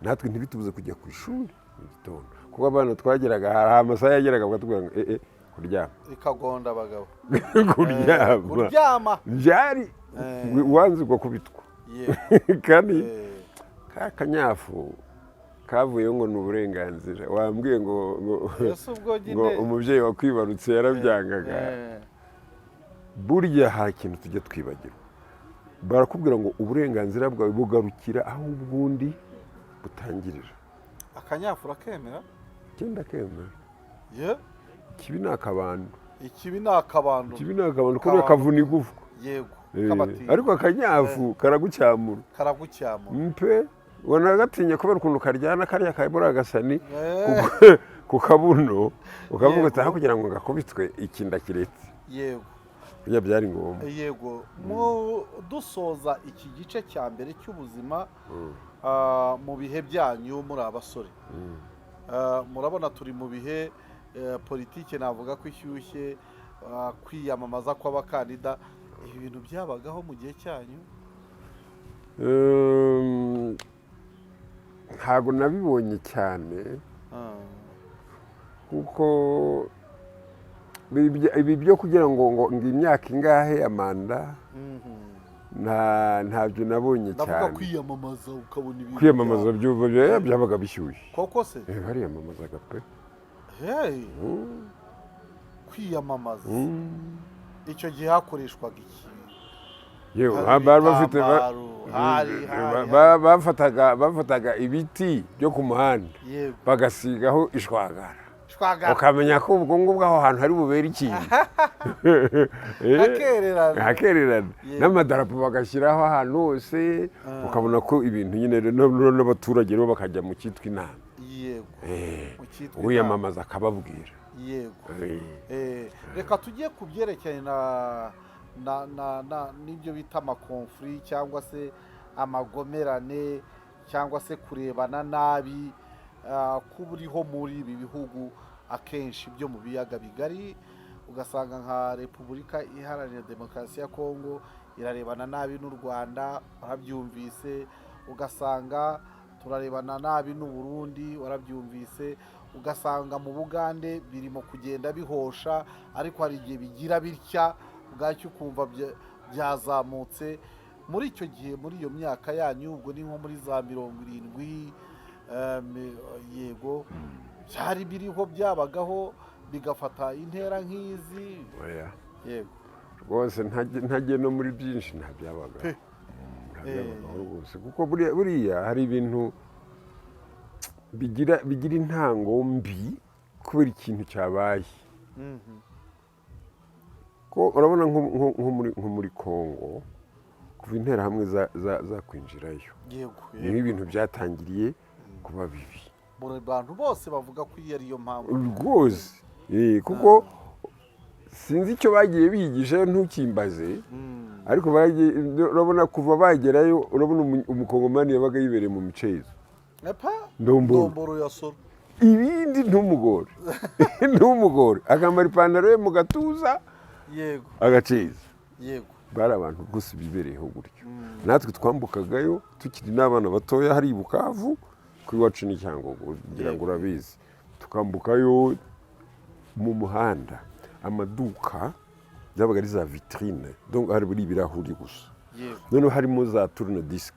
Natwe ntibitubuze kujya ku ishuri mu gitondo, kuko abana twageraga hari amasaha yageraga bakatubwira ngo kuryama. Ikagonda abagabo. Kuryama byari wanzigwa kubitwa. Kandi ka kanyafu kavuye ngo ni uburenganzira. Wambwiye ngo umubyeyi wakwibarutse yarabyangaga. burya hari ikintu tujya twibagirwa, barakubwira ngo uburenganzira bwawe bugarukira aho ubundi butangirira. akanyafura kemera Genda kemera ye ikibi ni akabando, ikibi ni akabando kubera kavuna igufwa. yego ariko akanyafu karagucyamura mpe wanagatinya kubera ukuntu karyana kariya kabura agasani ku kabuno ukavuga ati aho kugira ngo gakubitwe ikinda kiretse. yego burya byari ngombwa. yego dusoza iki gice cya mbere cy'ubuzima mu bihe byanyu muri abasore, murabona turi mu bihe politike navuga ko ishyushye, kwiyamamaza kw'abakandida, ibi bintu byabagaho mu gihe cyanyu? ntabwo nabibonye cyane kuko ibi byo kugira ngo imyaka ingahe ya manda ntabyo nabonye cyane. ndavuga kwiyamamaza ukabona ibintu kwiyamamaza byabaga bishyushye koko se bariyamamazaga pe. kwiyamamaza icyo gihe hakoreshwaga iki? bafataga ibiti byo ku muhanda bagasigaho ishwagara ukamenya ko ubwo ngubwo aho hantu hari bubere ikintu hakererana n'amadarapo bagashyiraho ahantu hose ukabona ko ibintu nyine n'abaturage bo bakajya mu cyitwa inama. uwiyamamaza akababwira. reka tujye ku byerekeranye n'ibyo bita amakonfuri cyangwa se amagomerane cyangwa se kurebana nabi kuba uriho muri ibi bihugu akenshi byo mu biyaga bigari, ugasanga nka Repubulika Iharanira Demokarasi ya Kongo irarebana nabi n'u Rwanda, warabyumvise, ugasanga turarebana nabi n'u Burundi, warabyumvise, ugasanga mu Bugande birimo kugenda bihosha, ariko hari igihe bigira bitya ubwacyo ukumva byazamutse. muri icyo gihe, muri iyo myaka yanyu, ubwo ni nko muri za 70, yego byari biriho byabagaho bigafata intera nk'izi? yego rwose ntajye no muri byinshi ntabyabagaho rwose, kuko buriya hari ibintu bigira intango mbi kubera ikintu cyabaye. ko urabona nko muri Kongo kuva interahamwe zakwinjirayo, niho ibintu byatangiriye kuba bibi. abantu bose bavuga ko iyo ariyo mpamvu rwose, kuko sinzi icyo bagiye bigisha ntukimbaze, ariko urabona kuva bagerayo, urabona umukongomani yabaga yibereye mu micezo ndomboro ya soro, ibindi ntumugore akambara ipantaro ye mu gatuza agaceza. bari abantu rwose bibereyeho gutyo. natwe twambukagayo tukiri n'abana batoya, hari i Bukavu kuri iwacu ni Cyangugu kugira ngo urabizi, tukambukayo mu muhanda, amaduka byabaga ari za vitrine, donc hari buri ibirahuri gusa, noneho harimo za tourne-disc,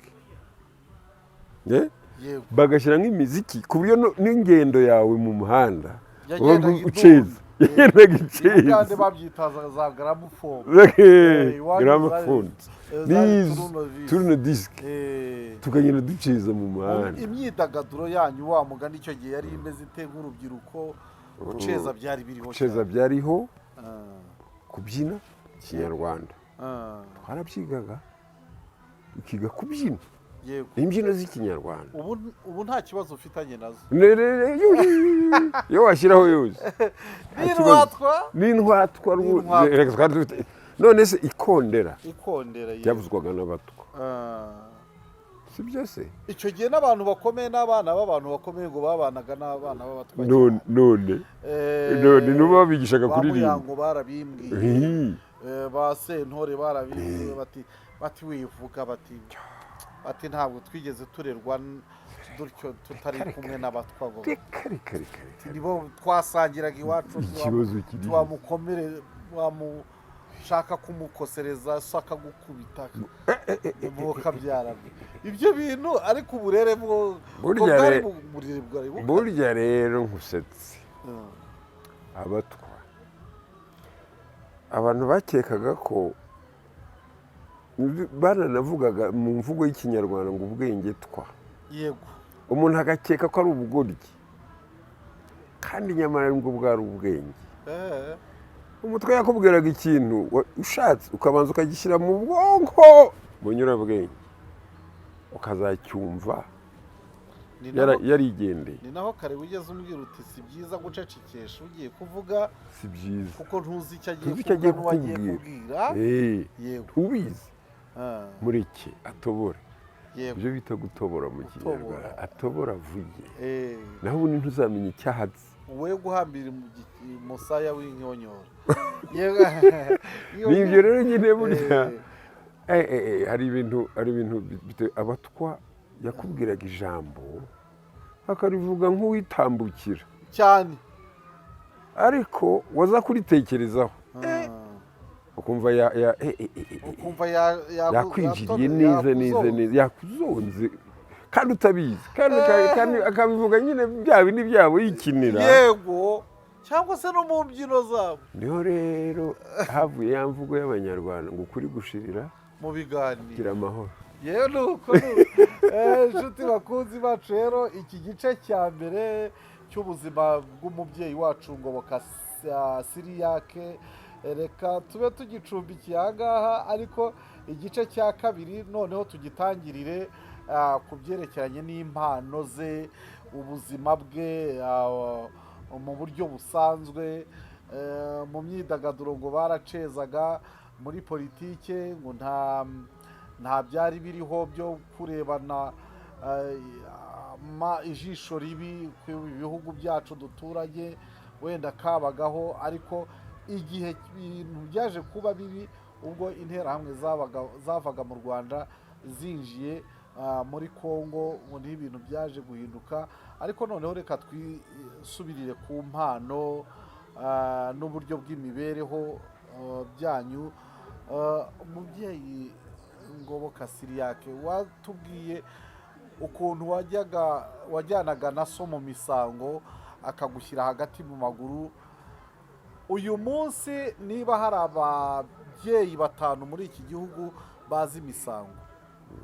bagashyira nk'imiziki ku buryo n'ingendo yawe mu muhanda uceza, yagendaga iceza. kandi babyitaza za gramofone, tourne-disc, tukagenda duceza mu muhanda. imyidagaduro yanyu wa mugani icyo gihe yari imeze ite nk'urubyiruko? guceza byari biriho, guceza byariho, kubyina Kinyarwanda twarabyigaga, ukiga kubyina imbyino z'Ikinyarwanda. ubu nta kibazo ufitanye nazo? iyo washyiraho yose n'intwatwa none se ikondera byavuzwaga n'abatwa, si byo se? icyo gihe n'abantu bakomeye n'abana b'abantu bakomeye ngo babanaga n'abana b'abatwa. none nibo babigishaga kuririmba. Muyango barabimbwiye, ba Sentore barabimbwiye, bati wivuga, bati ntabwo twigeze turerwa dutyo tutari kumwe n'abatwa. nibo twasangiraga iwacu, wamukomere, wamushaka kumukosereza so akagukubita mukabyarana ibyo bintu. ariko uburere bwo burya rero nkusetse, abantu bakekaga ko baranavugaga mu mvugo y'ikinyarwanda ngo ubwenge twa, yego, umuntu agakeka ko ari ubugoryi kandi nyamara nibwo bwari ubwenge. Umutwe yakubwiraga ikintu ushatse ukabanza ukagishyira mu bwonko bunyurabwenge ukazacyumva yarigendeye. ni naho kare ugeze umbwira uti si byiza gucecekesha ugiye kuvuga, si byiza kuko ntuzi icyo agiye kubwira. Yego, ubizi mureke atobora. Ibyo bita gutobora mu kinyarwanda, atobora avuge, naho ubundi ntuzamenya icyahatse. Wowe guhambira umusaya w'inkonyora. Nibyo rero nyine burya hari ibintu abatwa yakubwiraga ijambo akarivuga nk'uwitambukira cyane, ariko waza kuritekerezaho ukumva yakwinjiriye neza yakuzonze kandi utabizi, kandi akabivuga nyine bya bindi byabo yikinira, yego, cyangwa se no mu mbyino zabo. niho rero havuye ya mvugo y'abanyarwanda ngo ukuri gushirira mu biganiro gira amahoro. yewe nuko inshuti bakunzi bacu, rero iki gice cya mbere cy'ubuzima bw'umubyeyi wacu Ngoboka Siriyake reka tube tugicumbikiye aha ngaha, ariko igice cya kabiri noneho tugitangirire ku byerekeranye n'impano ze, ubuzima bwe mu buryo busanzwe. Mu myidagaduro ngo baracezaga, muri politike ngo nta byari biriho byo kurebana ijisho ribi ku bihugu byacu duturanye, wenda kabagaho, ariko igihe ibintu byaje kuba bibi ubwo interahamwe zavaga mu Rwanda zinjiye muri Congo, ngo ni ibintu byaje guhinduka. Ariko noneho reka twisubirire ku mpano n'uburyo bw'imibereho byanyu. Umubyeyi Ngoboka Siriyake, watubwiye ukuntu wajyanaga na so mu misango akagushyira hagati mu maguru. Uyu munsi niba hari ababyeyi 5 muri iki gihugu bazi imisango,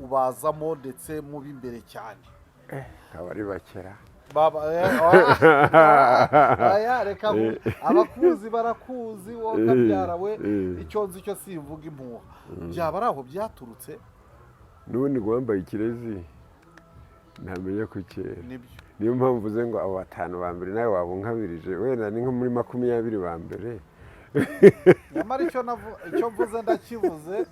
ubazamo ndetse mu b'imbere cyane. Abari bakera reka abakuzi barakuzi, wowe kabyarawe, icyo nzi cyo simvuga impuha. Byaba ari aho byaturutse? n'ubundi wambaye ikirezi ntamenya ko kera. Nibyo, niyo mpamvu uze ngo abo 5 ba mbere nawe wabunkabirije, wenda ni nko muri 20 ba mbere. nyamara icyo mvuze ndakivuze.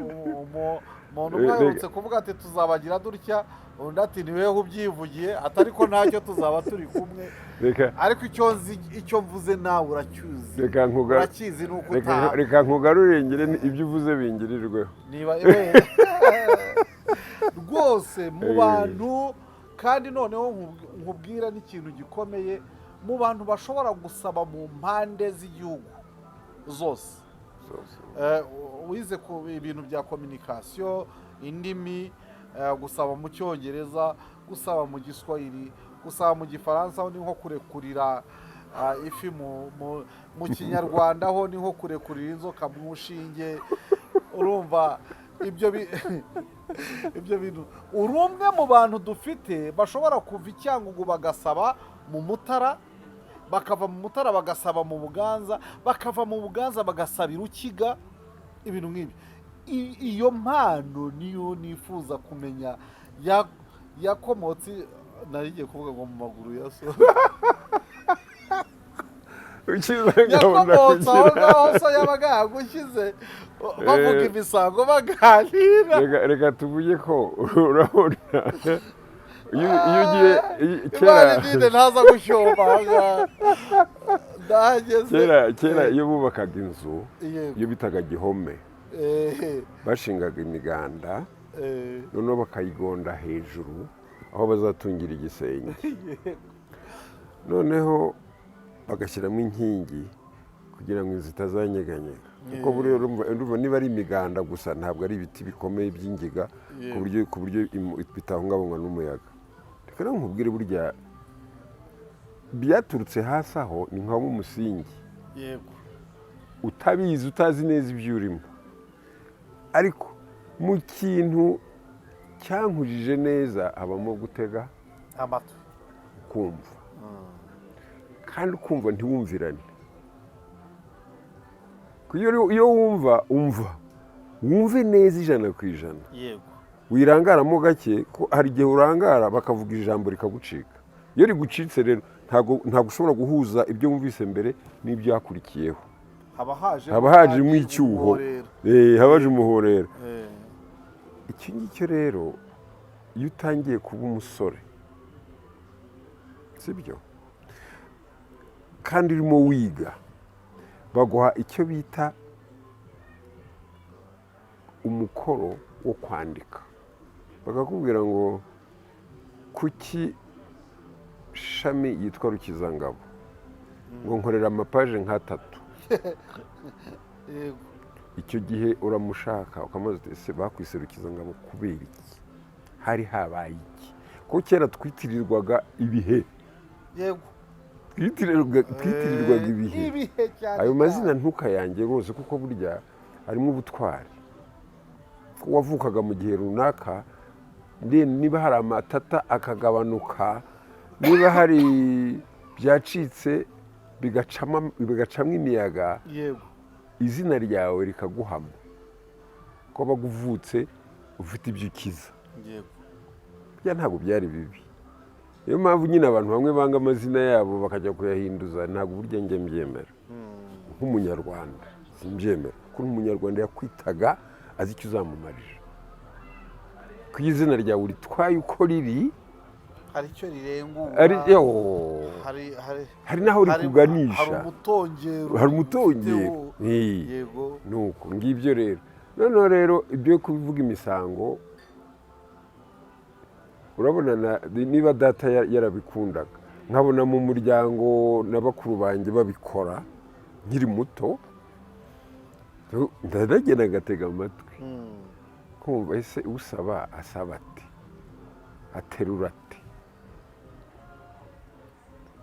umuntu umwayobotse kuvuga ati tuzabagira dutya, undi ati niweho ubyivugiye, atari ko ntacyo tuzaba turi kumwe. Ariko icyo mvuze nawe uracyuzi, urakizi nuko utaha. Reka nkugarurengere ibyo uvuze bingirirweho niba rwose mu bantu. Kandi noneho nkubwira n'ikintu gikomeye, mu bantu bashobora gusaba mu mpande z'igihugu zose, wize ku ibintu bya communication, indimi, gusaba mu Cyongereza, gusaba mu Giswahili, gusaba mu Gifaransa, ni nko kurekurira ifi mu Kinyarwanda, ho ni nko kurekurira inzoka mu nshinge. Urumva ibyo bintu uri umwe mu bantu dufite bashobora kuva Icyangugu bagasaba mu Mutara, bakava mu Mutara bagasaba mu Buganza, bakava mu Buganza bagasaba i Rukiga, ibintu nk'ibi. Iyo mpano niyo nifuza kumenya yakomotse. Narigiye kuvuga ngo mu maguru ya so yakomotse aho ngaho so yabaga yagushyize bavuga imisango baganira. Reka tuvuge ko urabona iyo ugiye kera ntaza gushyoma kera iyo bubakaga inzu iyo bitaga gihome, bashingaga imiganda, noneho bakayigonda hejuru aho bazatungira igisenge, noneho bagashyiramo inkingi kugira ngo inzu itazanyeganyega. kuko buriya urumva niba ari imiganda gusa ntabwo ari ibiti bikomeye by'ingiga ku buryo bitahungabanywa n'umuyaga. Reka rero nkubwire burya byaturutse hasi aho ni nka umusingi. Yego. utabizi utazi neza ibyo urimo, ariko mu kintu cyankujije neza habamo gutega amatwi kumva, kandi ukumva ntiwumvirane. Iyo wumva wumve neza 100%. yego wirangaramo gake, ko hari igihe urangara bakavuga ijambo rikagucika. Iyo rigucitse rero ntabwo ushobora guhuza ibyo wumvise mbere n'ibyo yakurikiyeho. haba hajemo icyuho, haba haje umuhorera. Icyo ngicyo rero iyo utangiye kuba umusore, sibyo, kandi urimo wiga, baguha icyo bita umukoro wo kwandika. Bakakubwira ngo kuki shami yitwa Rukizangabo, ngo nkorera amapaje nk'3. yego icyo gihe uramushaka ukamaze ese bakwise Rukizangabo kubera iki, hari habaye iki? Ko kera twitirirwaga ibihe. yego twitirirwaga ibihe. cyane. Ayo mazina ntukayange rwose, kuko burya harimo ubutwari. Ko wavukaga mu gihe runaka, niba hari amatata akagabanuka, niba hari byacitse bigacamo imiyaga, yego izina ryawe rikaguhama ko baguvutse ufite ibyo ukiza. yego bya ntabwo byari bibi. Niyo mpamvu nyine abantu bamwe banga amazina yabo bakajya kuyahinduza. Ntabwo burya njye mbyemera nk'umunyarwanda, simbyemera. Kuko umunyarwanda yakwitaga azi icyo uzamumarira. Ku izina ryawe uritwaye uko riri, hari icyo rirengura, hari naho rikuganisha, hari umutongero. yego nuko ngibyo rero. Noneho rero ibyo kubivuga imisango, urabona niba data yarabikundaga, nkabona mu muryango na bakuru banjye babikora nkiri muto, ndagenda agatega amatwi kumva ese usaba asaba ate, aterura ate.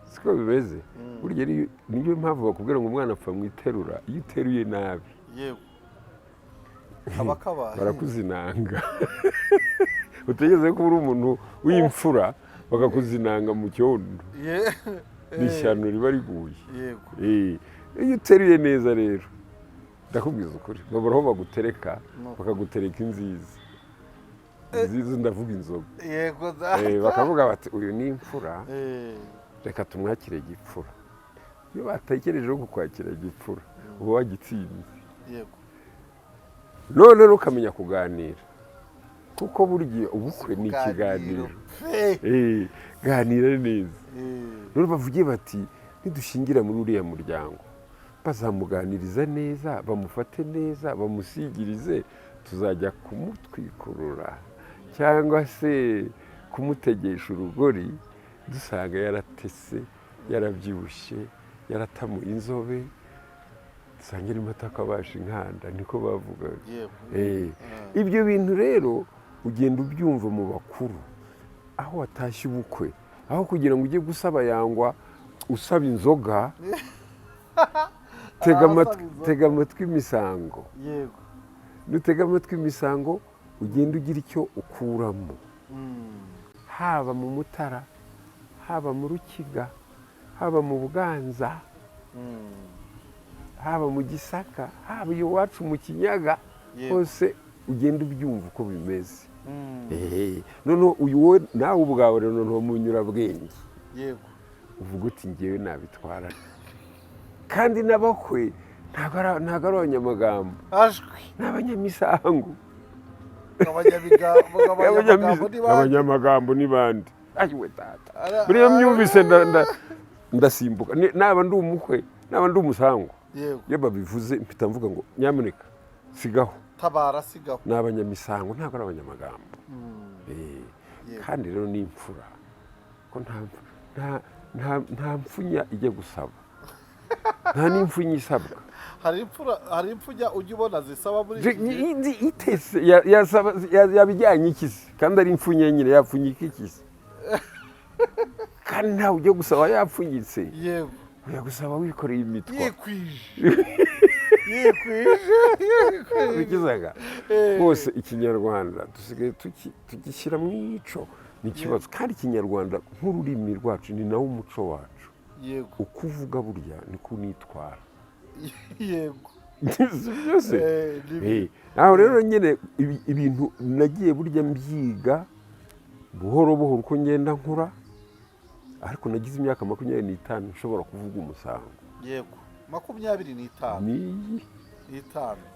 Siko bimeze. Burya niyo mpamvu bakubwira ngo umwana apfa mu iterura, iyo uteruye nabi yego barakuzinanga. Utegereze ko uri umuntu w'imfura bakakuzinanga mu cyondo, n'ishyano riba riguye. Iyo uteruye neza rero, ndakubwiza ukuri, babura aho bagutereka, bakagutereka inziza. Ndavuga inzoga. yego bakavuga bati uyu ni imfura, reka tumwakire gipfura. Iyo batekerejeho kukwakira gipfura, uba wagitsinze. yego none rero ukamenya kuganira, kuko burya ubukwe ni ikiganiro. ganira neza. None bavugiye bati nidushingira muri uriya muryango, bazamuganiriza neza, bamufate neza, bamusigirize, tuzajya kumutwikurura cyangwa se kumutegesha urugori, dusanga yaratese, yarabyibushye, yaratamuye inzobe, dusanga arimo atakabasha inkanda, niko bavugaga. Ibyo bintu rero ugenda ubyumva mu bakuru, aho watashye ubukwe, aho kugira ngo ujye gusaba yangwa usaba inzoga, tega amatwi imisango. yego nutega amatwi imisango, ugenda ugira icyo ukuramo, haba mu Mutara, haba mu Rukiga, haba mu Buganza, haba mu Gisaka, haba iwacu mu Kinyaga, hose ugenda ubyumva uko bimeze. noneho uyu nawe ubwawe rero noneho munyurabwenge, yego uvuga uti ngewe nabitwara. Kandi n'abakwe ntabwo ari abanyamagambo, ni abanyamisango. Abanyamagambo ni bande? Ayiwe tata, buriya myumvise ndasimbuka. Naba ndi umukwe, naba ndi umusango, iyo babivuze mpita mvuga ngo nyamuneka sigaho, tabara sigaho. ni abanyamisango, ntabwo ari abanyamagambo. kandi rero ni imfura, ko nta mpfunya ijya gusaba, nta n'imfunya isabwa. hari impfunya ujya ubona zisaba muri itese yabijyanye ikisi, kandi ari impfunya nyine yapfunyika ikisi. kandi ntawe ujya gusaba yapfunyitse. yego ujya gusaba wikoreye imitwa, yikwije. bikizaga hose ikinyarwanda dusigaye tugishyira mu ico ni ikibazo kandi ikinyarwanda nk'ururimi rwacu ni nawo umuco wacu uko uvuga burya niko unitwara yego byose aho rero nyine ibintu nagiye burya mbyiga buhoro buhoro uko ngenda nkura ariko nagize imyaka 25 nshobora kuvuga umusango yego 25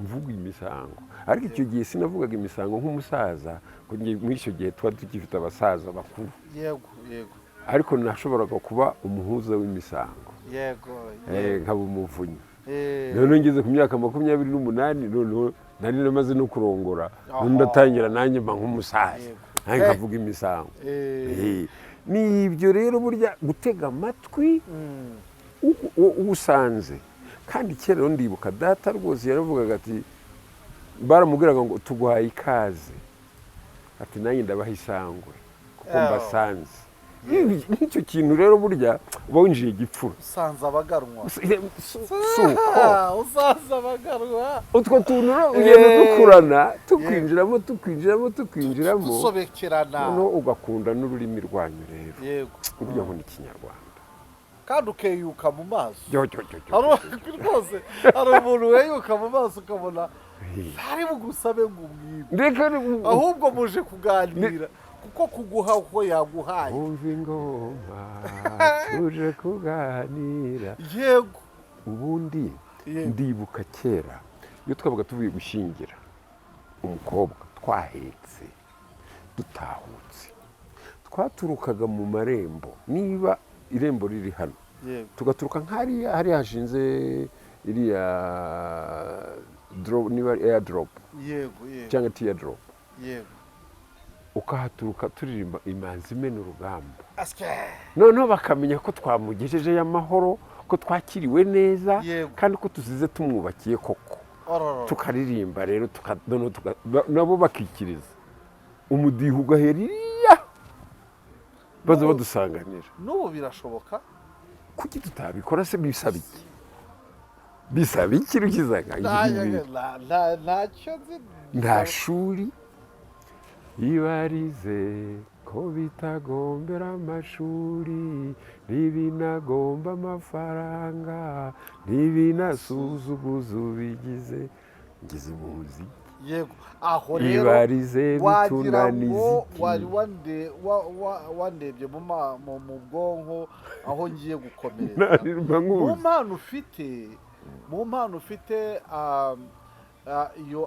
mvuga imisango ariko icyo gihe sinavugaga imisango nk'umusaza kuko muri icyo gihe twari tukifite abasaza bakuru yego ariko nashoboraga kuba umuhuza w'imisango nkaba umuvunyi none ngeze ku myaka 28 none nari namaze no kurongora ndatangira nanjye mba nk'umusaza nanjye nkavuga imisango ni ibyo rero burya gutega amatwi usanze kandi kera rero ndibuka data rwose yaravugaga ati baramubwiraga ngo tuguhaye ikaze ati nanjye ndabaha isangwe kuko mbasanze n'icyo kintu rero burya uba winjiye igipfura usanze abaganwa usanze abaganwa utwo tuntu ugenda dukurana tukwinjiramo dusobekerana noneho ugakunda n'ururimi rwanyu rero yego burya ngo ni ikinyarwanda kandi ukeyuka mu maso rwose hari umuntu weyuka mu maso ukabona ntari bugusabe ngo umwibe ahubwo muje kuganira kuko kuguha uko yaguhaye wumva ingoma tuje kuganira yego ubundi ndibuka kera iyo twabaga tuvuye gushyingira umukobwa twahetse dutahutse twaturukaga mu marembo niba irembo riri hano tugaturuka nk'hariya hari hashinze iriya niba air drop cyangwa tear drop ukahaturuka turirimba imanzi imena urugamba noneho bakamenya ko twamugejejeyo amahoro ko twakiriwe neza kandi ko tuzize tumwubakiye koko tukaririmba rero nabo bakikiriza umudiho ugahera iriya baza badusanganira n'ubu birashoboka kuki tutabikora se bisaba iki rukizaga nta shuri ibarize ko bitagombera amashuri ntibinagomba amafaranga ntibinasuzuguza ubigize ngeze mu muziki yego aho rero ibarize bitunaniza wari wandebye mu bwonko aho ngiye gukomereza mu mpano ufite iyo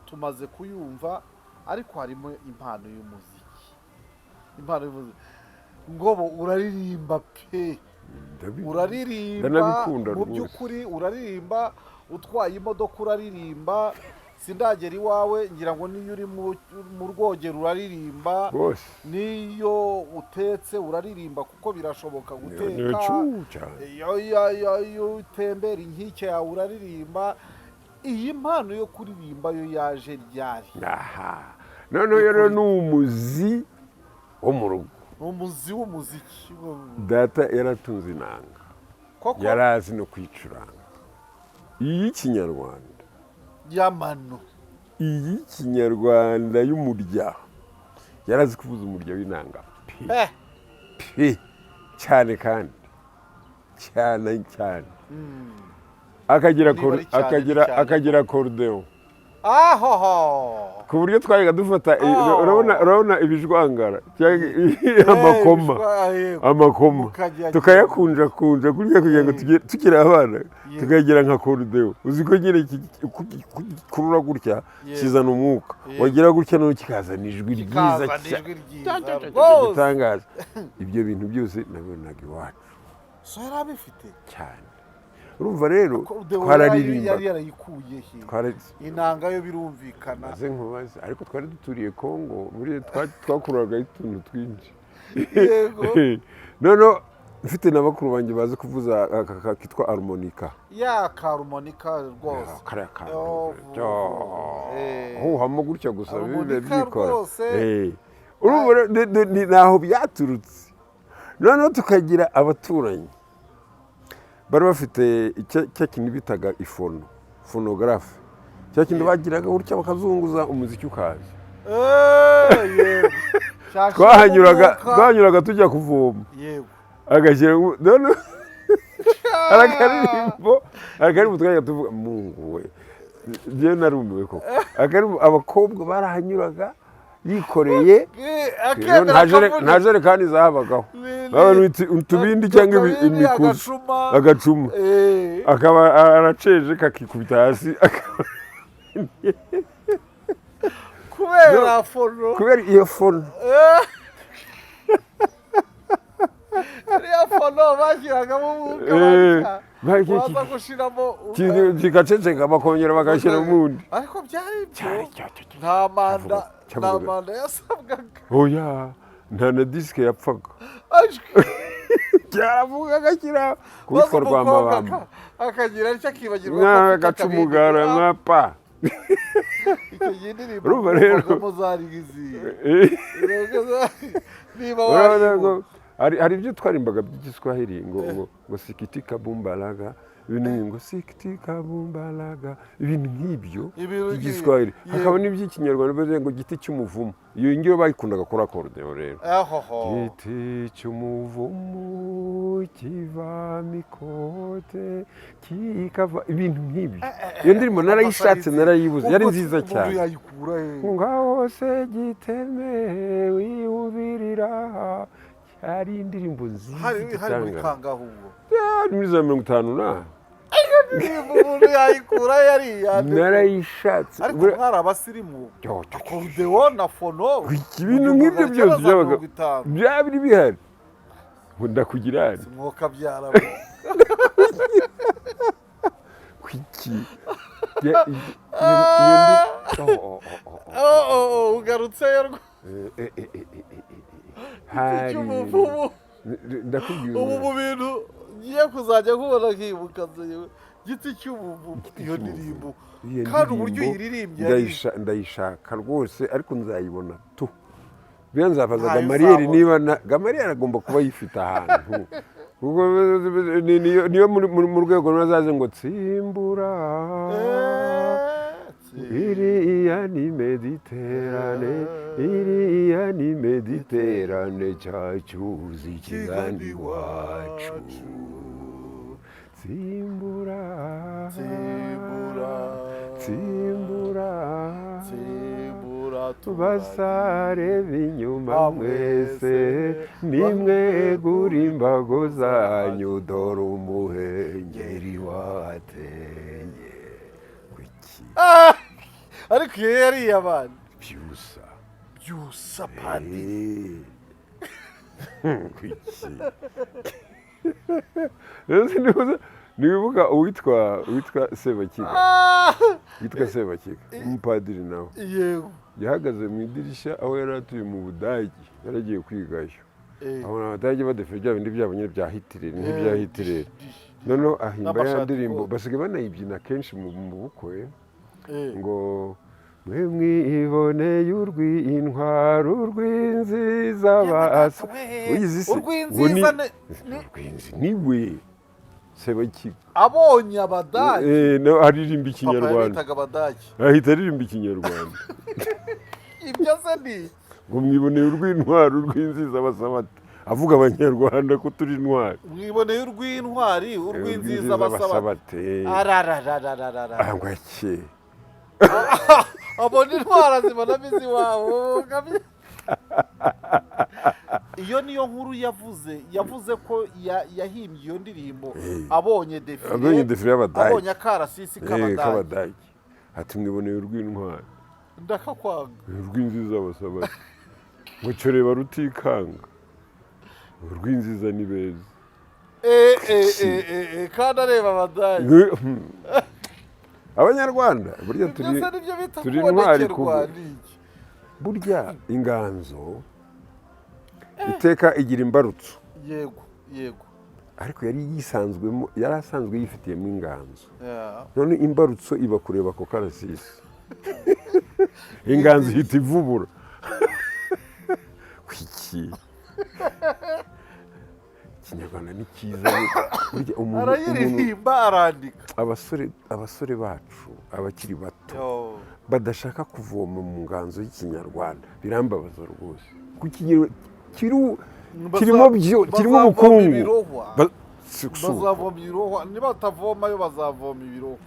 tumaze kuyumva ariko harimo impano y'umuziki ngobo uraririmba pe uraririmba mu by'ukuri uraririmba utwaye imodoka uraririmba sindagera iwawe ngira ngo niyo uri mu rwogero uraririmba niyo utetse uraririmba kuko birashoboka guteka iyo utembera inkike yawe uraririmba iyi mpano yo kuririmba yo yaje ryari noneho rero ni umuzi wo mu rugo ni umuzi w'umuziki data yaratunze inanga yari azi no kwicuranga iy'ikinyarwanda y'amano iy'ikinyarwanda y'umurya yari azi kuvuza umurya w'inanga pe cyane kandi cyane akagira akorudeon ku buryo twajaga dufata urabona ibijwangara amakoma tukayakunjakunja kugira ngo tukiri abana tukagira nka korudeon uzi ko nyine kurura gutya kizana umwuka wagira gutya no kikazana ijwi ryiza gitangaza ibyo bintu byose nabonaga iwacu so yarabifite cyane urumva rero twararirimba yari yarayikuye inanga yo birumvikana maze nkubaze ariko twari duturiye Kongo muri twakuraga utuntu twinshi noneho mfite n'abakuru banjye bazi kuvuza kitwa harmonica harmonica rwose hamo gutya gusa bikora urumva naho byaturutse noneho tukagira abaturanyi bari bafite icyo kintu bitaga ifono fonogarafe cya kintu bagiraga gutya bakazunguza umuziki ukaza twahanyuraga tujya kuvoma agashyira none akaririmbo twajya tuvuga mungu we njyewe narumiwe koko abakobwa barahanyuraga yikoreye nta jerekani zahabagaho utubindi cyangwa imikuzo agacuma akaba araceje kakikubita hasi kubera iyo fono iriya fono bashyiragamo umwuka baza gushyiramo kigaceceka bakongera bagashyiramo undi ariko byari byo nta manda yasabwaga oya nta na disike yapfaga cyaravuga agashyira kubitwa rwa mabamba akagira icyo akibagirwa agaca umugara nka pa icyo gihe indirimbo zivugamo zari nk'izihe niba wari hari ibyo twarimbaga by'igiswahili ngo sikitika bumbalaga ibintu ngo sikitika bumbalaga ibintu nk'ibyo by'igiswahili hakaba n'iby'ikinyarwanda bavuga ngo giti cy'umuvumo iyo ngiyo bayikundaga kuri akorodeo rero giti cy'umuvumo kivamo ikote kikava ibintu nk'ibyo iyo ndirimbo narayishatse narayibuze yari nziza cyane ngaho se giteme wiyumvirira hari indirimbo nziza hari muri za 50 umuntu yayikura yariyande narayishatse ariko hari abasirimu akorodeo na fono ibintu nk'ibyo byose byabaga byabiri bihari ndakugirane mwuka byara kwiki ugarutseyo ndakubwira ubu mu bintu ngiye kuzajya nkubona nkibuka giti cy'umuvumo iyo ndirimbo kandi uburyo uyiririmbye ndayishaka rwose ariko nzayibona tu biya nzabaza gamariyeri niba gamariyeri agomba kuba yifite ahantu kuko niyo mu rwego nazaze ngo tsimbura iriya ni mediterane cyacyuzi kigandi wacu tsimbura basare b'inyuma mwese nimwegura imbago zanyu dore umuhengeri wateye ariko iyo yariye abantu byusa padi nibuka uwitwa Sebakiga umupadiri nawe yahagaze mu idirishya aho yari atuye mu Budage yaragiye kwigayo aho abadage badefera bya bindi byabo nyine bya Hitler n'ibya Hitler noneho ahimba ya ndirimbo basigaye banayibyina kenshi mu bukwe ngo mwe mwiboneye urw'intwaro urw'inziza basa urw'inziza niwe Sebakiga abonye abadage aririmba ikinyarwanda ahita aririmba ikinyarwanda ibyo se ni ngo mwiboneye urw'intwaro urw'inziza basaba avuga abanyarwanda ko turi intwari mwiboneye urw'intwari urw'inziza basaba angwake abona intwara zibona bizi wawo iyo niyo nkuru yavuze ko yahimbye iyo ndirimbo abonye defile y'abadage abonye akarasisi k'abadage ati mwiboneye urw'intwari ndakakwanga urw'inziza basaba ngo coreba rutikanga urw'inziza ni beza kandi areba abadage abanyarwanda burya turi intwari burya inganzo iteka igira imbarutso yego ariko yari asanzwe yifitiyemo inganzo none imbarutso iba kureba ako karasisi inganzo ihita ivubura kwiki ikinyarwanda ni cyiza burya arayiririmba arandika. abasore bacu abakiri bato badashaka kuvoma mu nganzo y'ikinyarwanda birambabaza rwose kirimo ubukungu bazavoma ibirohwa niba batavomayo bazavoma ibirohwa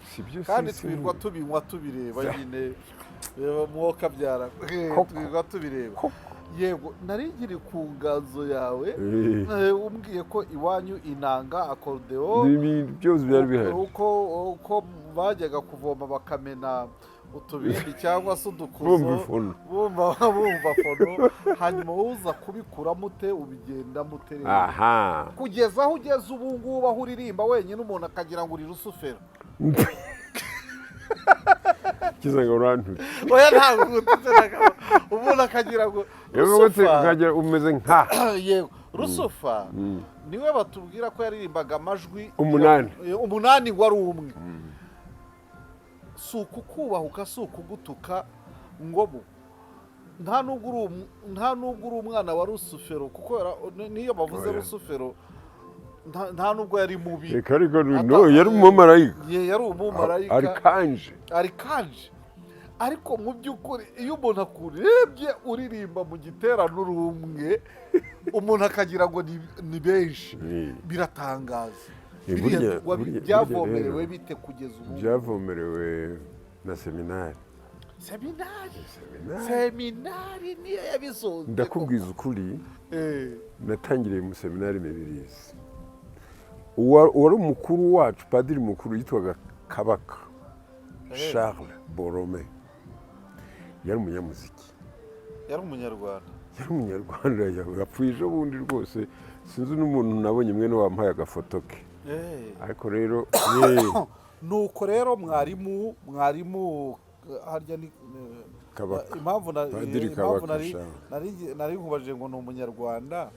kandi twirwa tubinywa tubireba nyine mwoka byara twirwa tubireba. Yego narigiri ku nganzo yawe umbwiye ko iwanyu inanga akordeon byose byari bihari uko bajyaga kuvoma bakamena utubindi cyangwa se udukuzo bumva fono hanyuma uza kubikura mute ubigenda mute kugeza aho ugeze ubu ngubu aho uririmba wenyine umuntu akagira ngo uri rusufero. kizaga urantutse oya ntabwo ututse umuntu akagira ngo rusufa umeze nka yego rusufa niwe batubwira ko yaririmbaga amajwi 8 ngo ari umwe. Si ukukubahuka si ukugutuka ngo nta nubwo uri umwana wa rusufero kuko niyo bavuze rusufero nta nubwo yari mubi yari umumarayika yari umumarayika arikanje ariko mu by'ukuri iyo umuntu akurebye uririmba mu giterano urumwe umuntu akagira ngo ni benshi biratangaza. Byavomerewe bite kugeza ubu? Byavomerewe na seminari niyo yabisoze. ndakubwiza ukuri natangiriye mu seminari Mibirizi. uwari umukuru wacu padiri mukuru yitwaga Kabaka Charles Borome yari umunyamuziki yari umunyarwanda yapfuye ejo bundi rwose sinzi n'umuntu nabonye mwene wampaye agafoto ke ariko rero nuko rero mwarimu harya ni impamvu nari nkubajije ngo ni umunyarwanda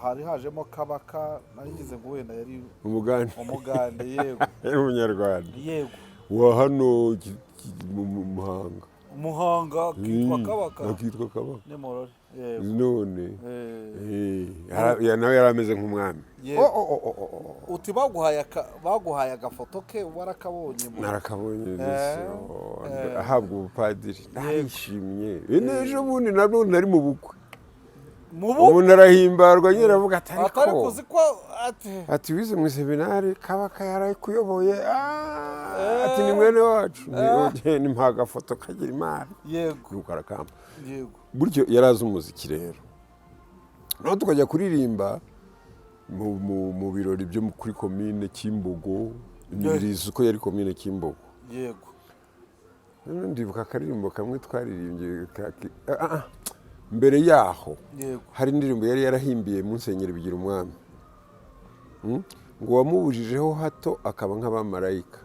hari hajemo Kabaka narigize ngo wenda yari umugande yego yari umunyarwanda yego wa hano Muhanga kitwa Kabaka Nemorore none nawe yari ameze nk'umwami. uti baguhaye agafoto ke warakabonye? narakabonye ahabwa ubupadiri narishimye ejo bundi nabwo nari mu bukwe umuntu arahimbarwa nyine aravuga ati wize mu seminari Kabaka yarayikuyoboye ati ni mwene wacu ni mpa agafoto kagira imana nuko arakamba buryo yarazi umuziki rero naho tukajya kuririmba mu birori byo kuri komine Kimbogo Mibirizi uko yari komine Kimbogo yego ndibuka akaririmbo kamwe twaririmbye mbere yaho hari indirimbo yari yarahimbiye Musenyeri Bigirumwami ngo wamuburijeho hato akaba nk'abamarayika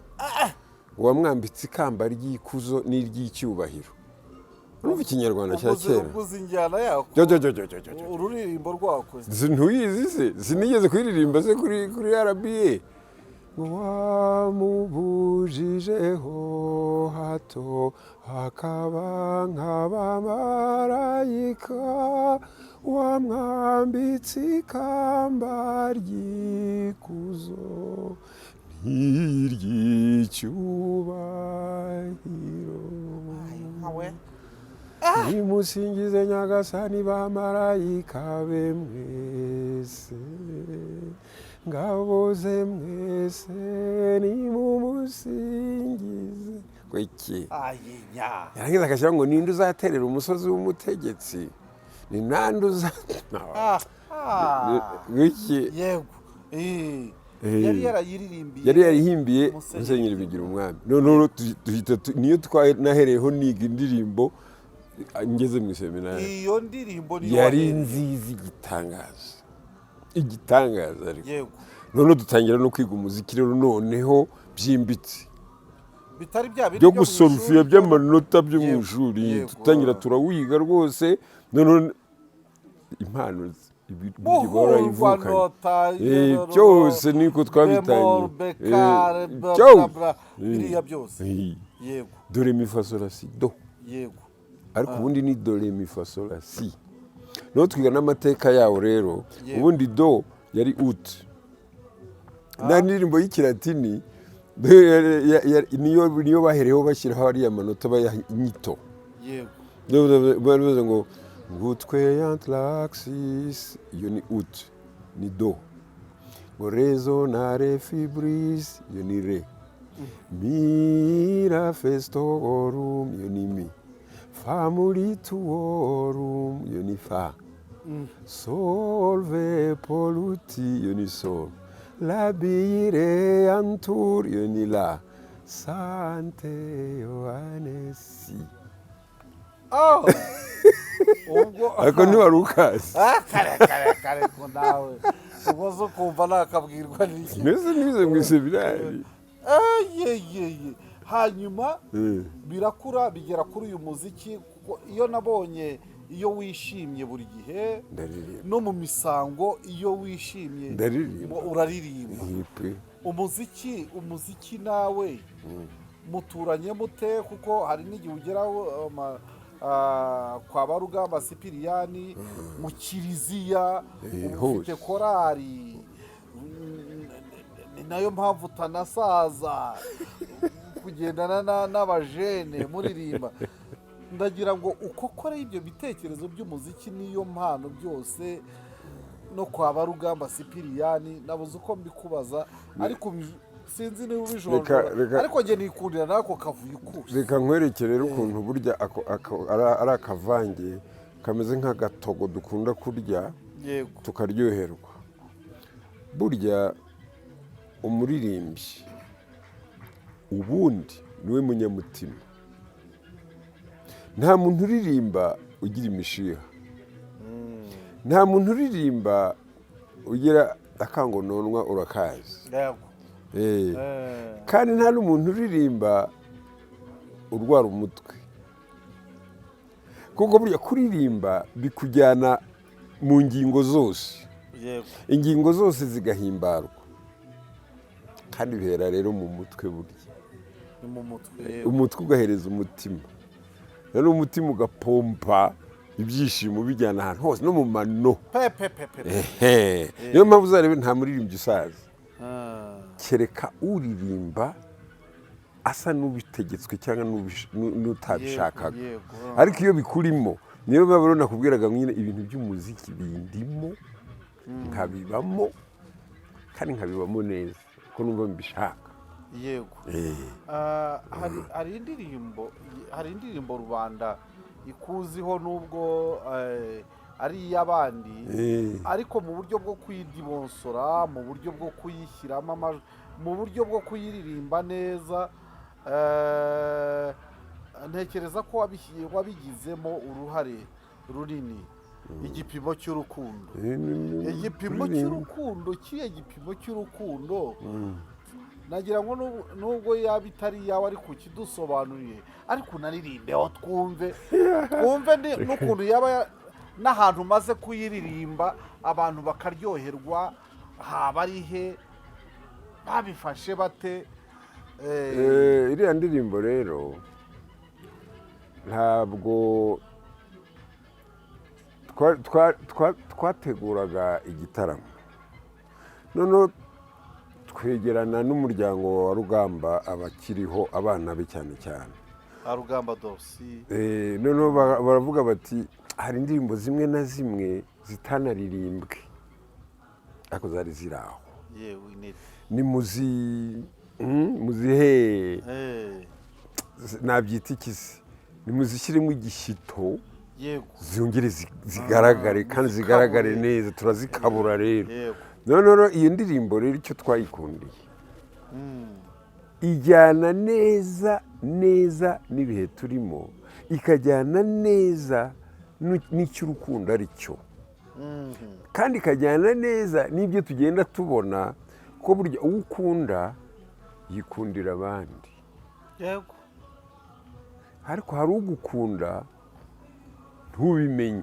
ngo wamwambitse ikamba ry'ikuzo n'iry'icyubahiro. Urumva ikinyarwanda cya kera ubuze injyana yako ururirimbo rwako ntuyizi se sinigeze kuririmba se kuri RBA ngo wamubujijeho hato hakaba nk'abamarayika wamwambitse ikamba ry'ikuzo n'iry'icyubahiro nimusingize Nyagasani bamarayika be mwese ngabo ze mwese nimumusingize kwiki yarangiza agashyira ngo ninde uzaterera umusozi w'umutegetsi ni nande yego yari yarayihimbiye Musenyeri Bigirumwami. None niyo twanahereyeho niga indirimbo ngeze mu seminari. Iyo ndirimbo yari nziza igitangaza ariko none dutangira no kwiga umuziki rero noneho byimbitse bitari bya byo gusolfia by'amanota byo mu ishuri dutangira turawiga rwose none impano ibigora ivukanye byose niko twabitangiye biriya byose yego dore mi fa sol la si do yego ariko ubundi ni do re mi fa sol la si no twiga n'amateka yawo rero ubundi do yari ut nta ndirimbo y'ikilatini niyo bahereyeho bashyiraho ariya manota bayaha inyito bavuze ngo ngutwe anthraxis iyo ni ut ni do ngo rezo na re fibris iyo ni re mira festorum iyo ni mi famulituorum iyo ni fa solve poluti iyo ni sol labire antur iyo ni la sante yohanesi ariko ntiwari ukazi kare ko nawe ubwo zo kumva nakabwirwa n'iki mbese ntibize mu iseminari hanyuma birakura bigera kuri uyu muziki kuko iyo nabonye iyo wishimye buri gihe no mu misango iyo wishimye uraririmba umuziki nawe muturanye mute kuko hari n'igihe ugeraho kwa Barugamba Sipiriyani mu kiliziya ufite korari ni nayo mpamvu utanasaza kugendana n'abajene muririmba ndagira ngo uko kora ibyo bitekerezo by'umuziki niyo mpano byose no kwa Barugamba Sipiriyani nabuze uko mbikubaza ariko sinzi niba ubijonjora ariko njye nikundira nako kavuye ukuri reka nkwerekere rero ukuntu burya ari akavange kameze nk'agatogo dukunda kurya tukaryoherwa burya umuririmbyi ubundi niwe munyamutima nta muntu uririmba ugira imishiha nta muntu uririmba ugira akangononwa urakazi kandi nta n'umuntu uririmba urwara umutwe kuko burya kuririmba bikujyana mu ngingo zose ingingo zose zigahimbarwa kandi bihera rero mu mutwe burya umutwe ugahereza umutima rero umutima ugapompa ibyishimo bijyana ahantu hose no mu mano niyo mpamvu uzarebe nta muririmbyi usaza kereka uririmba asa n'ubitegetswe cyangwa n'utabishakaga ariko iyo bikurimo niyo mpamvu nakubwiraga nyine ibintu by'umuziki bindimo nkabibamo kandi nkabibamo neza kuko numva mbishaka yego hari indirimbo rubanda ikuziho nubwo ari iy'abandi ariko mu buryo bwo kuyidibonsora mu buryo bwo kuyishyiramo amajwi mu buryo bwo kuyiririmba neza ntekereza ko wabigizemo uruhare runini igipimo cy'urukundo kiye gipimo cy'urukundo nagira ngo nubwo yaba itari iyawe ariko kidusobanuriye ariko unaririmbeho twumve n'ukuntu yaba n'ahantu umaze kuyiririmba abantu bakaryoherwa haba ari he babifashe bate iriya ndirimbo rero ntabwo twateguraga igitaramo noneho twegerana n'umuryango wa Rugamba abakiriho abana be cyane cyane Rugamba Dorsi noneho baravuga bati hari indirimbo zimwe na zimwe zitanaririmbwe ariko zari ziri aho ni muzihe nabyita ikisi ni muzishyiremo igishyito zongere zigaragare kandi zigaragare neza turazikabura rero noneho iyo ndirimbo rero icyo twayikundiye ijyana neza n'ibihe turimo ikajyana neza n'icy'urukundo ari cyo kandi ikajyana neza n'ibyo tugenda tubona ko burya uwo ukunda yikundira abandi ariko hari ugukunda ntubimenye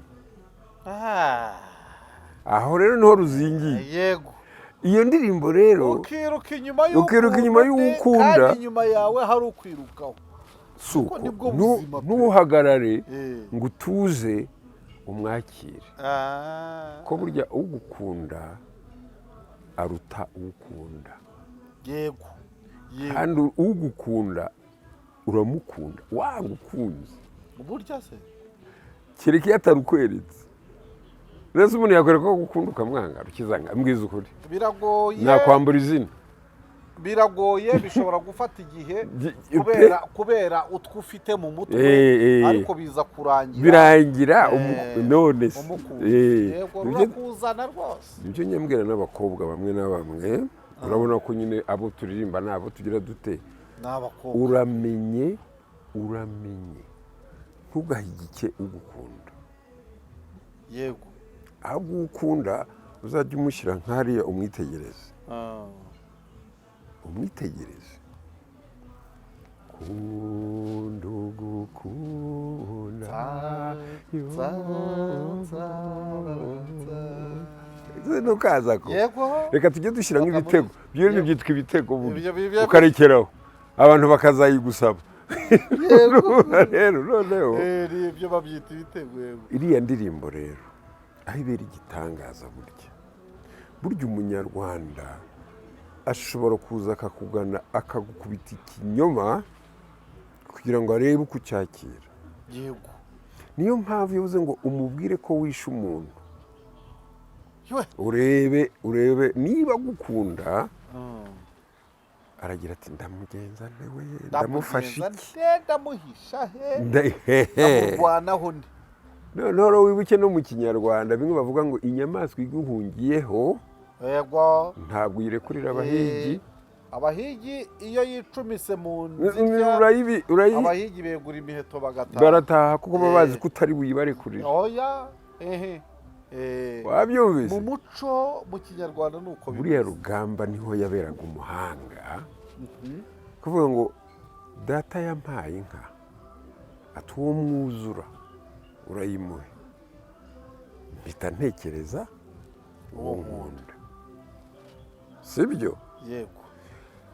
aho rero niho ruzingiye iyo ndirimbo rero ukiruka inyuma y'uwukunda kandi inyuma yawe hari ukwirukaho suko ntuhagarare ngo utuze umwakire ko burya ugukunda aruta ukunda. yego kandi ugukunda uramukunda wanga ukunze burya se kereka iyo atarukweretse. rero umuntu yakwereka ko gukunda ukamwanga rukizanga mbwiza ukuri biragoye nakwambura izina. biragoye bishobora gufata igihe kubera utwo ufite mu mutwe ariko biza birangira none se yego rurakuzana rwose. nibyo nyambwira n'abakobwa bamwe na bamwe urabona ko nyine abo turirimba nabo tugira dute n'abakobwa uramenye ntugahigike ugukunda. yego aho ukunda uzajya umushyira nk'ariya umwitegereze umwitegereze kunda ugukunda ntukaza ko reka tujye dushyira nk'ibitego byo byitwa ibitego ukarekeraho abantu bakazayigusaba. rero noneho ibyo babyita ibitego. iriya ndirimbo rero aho ibera igitangaza burya umunyarwanda ashobora kuza akakugana akagukubita ikinyoma kugira ngo arebe uko ucyakira. yego niyo mpamvu yavuze ngo umubwire ko wishe umuntu urebe niba agukunda aragira ati ndamugenza ntewe ndamufasha iki ndamuhisha ndamurwanaho noneho wibuke no mu kinyarwanda bimwe bavuga ngo inyamaswa iguhungiyeho yego ntabwo uyirekurira abahigi iyo yicumise mu nzira abahigi begura imiheto barataha kuko baba bazi ko utari buyibarekurire. wabyumvise mu muco mu kinyarwanda nuko buriya rugamba niho yaberaga umuhanga kuvuga ngo data yampaye inka ati uwo mwuzura urayimuhe mpita ntekereza uwo nkunda sibyo. yego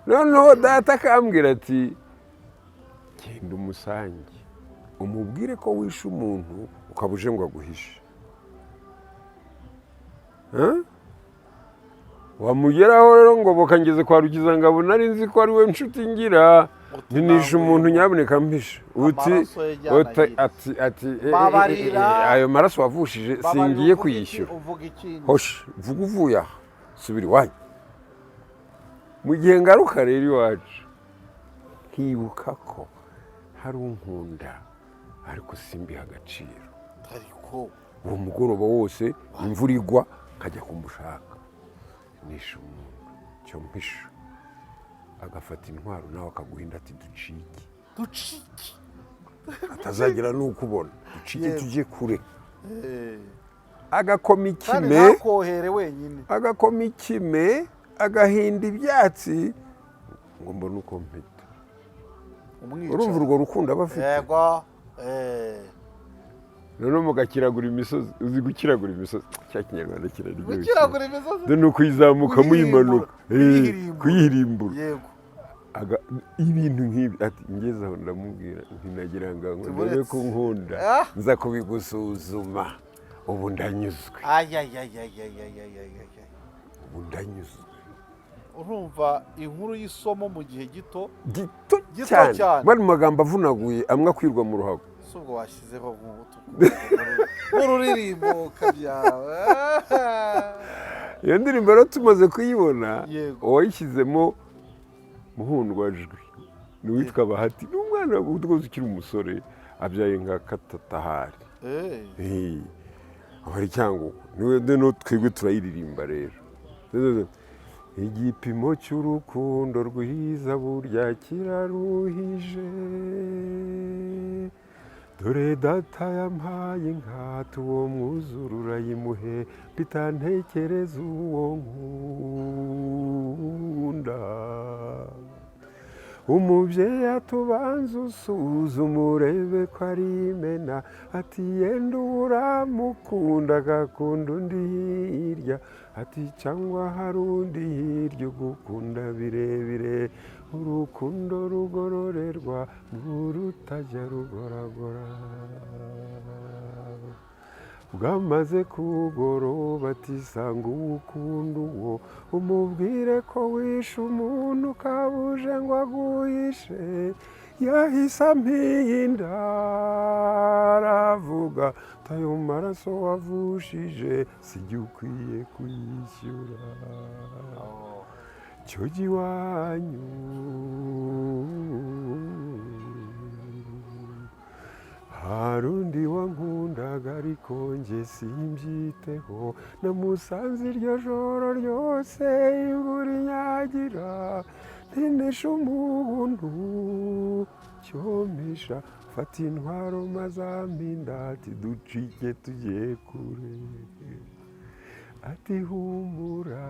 noneho data akambwira ati genda umusange umubwire ko wishe umuntu ukabuje ngo aguhishe. wamugeraho rero ngo bokangeze kwa Rugizangabo nari nzi ko ari we nshuti ngira nishe umuntu nyaboneka mpishe ayo maraso wavushije singiye kuyishyura. hoshi vuga uvuye aha subira iwanyu. mu gihe ngaruka rero iwacu nkibuka ko hari unkunda ariko simbiha agaciro. ariko uwo mugoroba wose imvura igwa nkajya kumushaka nishe umuntu cyo mpisha agafata intwaro nawe akaguhinda ati ducike atazagira n'ukubona ducike tujye kure. agakoma ikime agahinda ibyatsi ngo mbone uko mpita. urumva urwo rukundo aba afite. yego noneho mugakiragura imisozi. uzi gukiragura imisozi cya kinyarwanda kiraryoshye. gukiragura imisozi ni ukuyizamuka muyimanuka kuyihirimbura. yego ibintu nk'ibi ati ngeze aho ndamubwira ntinagira ngo ndebe ko nkunda nza kubigusuzuma ubu ndanyuzwe. ubu ndanyuzwe. urumva inkuru y'isomo mu gihe gito cyane bari mu magambo avunaguye amwe akwirwa mu ruhago. si ubwo washyizeho nk'ururirimbo kabyawe. iyo ndirimbo rero tumaze kuyibona uwayishyizemo muhundwajwi ni uwitwa Bahati ni umwana rwose ukiri umusore abyaye nka katatahari. abari cyangwa niwe twebwe turayiririmba rero. igipimo cy'urukundo rwiza burya kiraruhije dore data yampaye inka uwo mwuzura urayimuhe mpita ntekereza uwo nkunda. umubyeyi atubanza usuzume urebe ko ari imena ati yenda uramukunda agakunda undi hirya ati cyangwa hari undi hirya ugukunda birebire urukundo rugororerwa n'urutajya rugoragora. bwamaze kugoroba ati sanga ukunda uwo umubwire ko wishe umuntu kabuje ngo aguhishe yahise ampinda aravuga tayo maraso wavushije sijya ukwiye kuyishyura cyogi iwanyu hari undi wankundaga ariko njye simbyiteho namusanze iryo joro ryose imvura inyagira ntinesha umuntu cyomisha fata intwaro maze ampinda ati ducike tugiye kure ati humura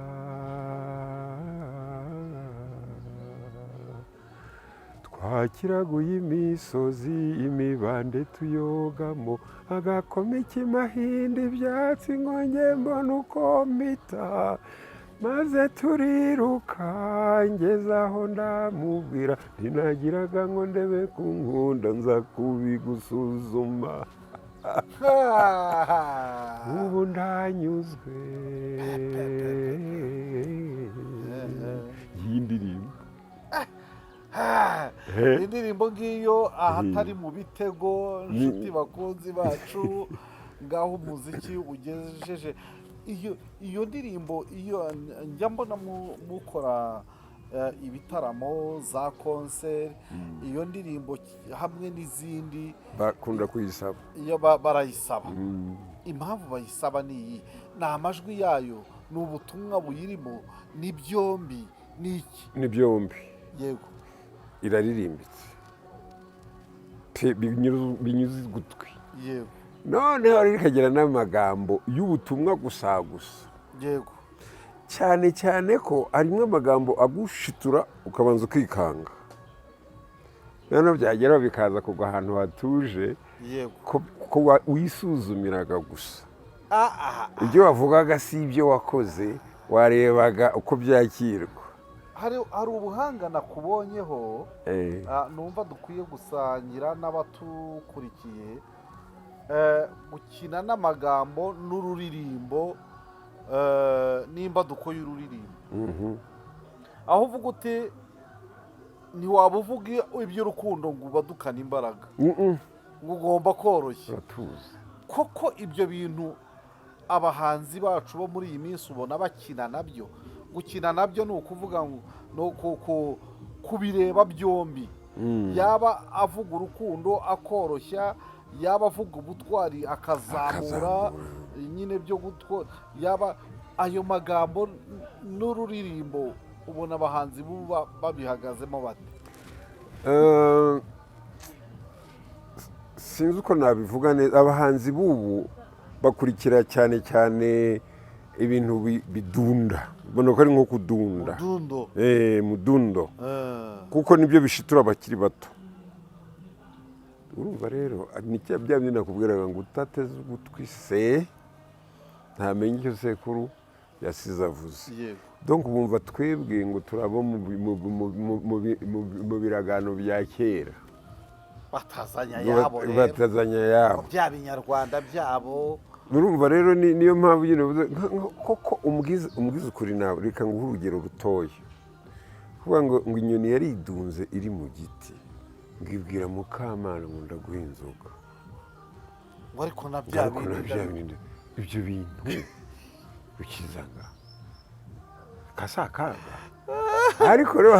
twakiraguye imisozi imibande tuyogamo agakoma ikimahinda ibyatsi ngo njye mbona uko mpita maze turiruka ngeze aho ndamubwira ntinagiraga ngo ndebe ku nkunda nza kubigusuzuma ubu ndanyuzwe iyi ndirimbo indirimbo ngiyo ahatari mu bitego inshuti bakunzi bacu ngaho umuziki ugejeje iyo ndirimbo iyo njya mbona mukora ibitaramo za konseri iyo ndirimbo hamwe n'izindi bakunda kuyisaba iyo barayisaba impamvu bayisaba ni iyi ni amajwi yayo ni ubutumwa buyirimo ni byombi ni iki ni byombi yego iraririmbitse binyuze ugutwi yego noneho rikagira n'amagambo y'ubutumwa gusa yego cyane cyane ko harimo amagambo agushitura ukabanza ukikanga noneho byagera bikaza kugwa ahantu hatuje ko wisuzumiraga gusa ibyo wavugaga si ibyo wakoze warebaga uko byakirwa hari ubuhanga nakubonyeho numva dukwiye gusangira n'abatukurikiye gukina n'amagambo n'ururirimbo n'imbaduko y'ururirimbo aho uvuga uti ntiwaba uvuga iby'urukundo ngo ubadukane imbaraga ngo ugomba koroshya koko ibyo bintu abahanzi bacu bo muri iyi minsi ubona bakina nabyo gukina nabyo ni ukuvuga ngo kubireba byombi yaba avuga urukundo akoroshya yaba avuga ubutwari akazamura nyine byo gutwara yaba ayo magambo n'ururirimbo ubona abahanzi buba babihagazemo bate sinzi uko nabivuga neza abahanzi bubu bakurikira cyane cyane ibintu bidunda ubona ko ari nko kudunda mudundo kuko nibyo bishitura abakiri bato urumva rero ni bya bindi nakubwiraga ngo utateze ugutwi se ntamenye icyo sekuru yasize avuze donc bumva twebwe ngo turabo mu biragano bya kera batazanya yabo bya binyarwanda byabo urumva rero niyo mpamvu nyine koko umubwiza ukuri nawe reka nguhe urugero rutoya kuvuga ngo inyoni yaridunze iri mu giti ngibwira Mukamana ngo ndaguha inzoga ariko na bindi ibyo bintu bikizaga kasakaga ariko rero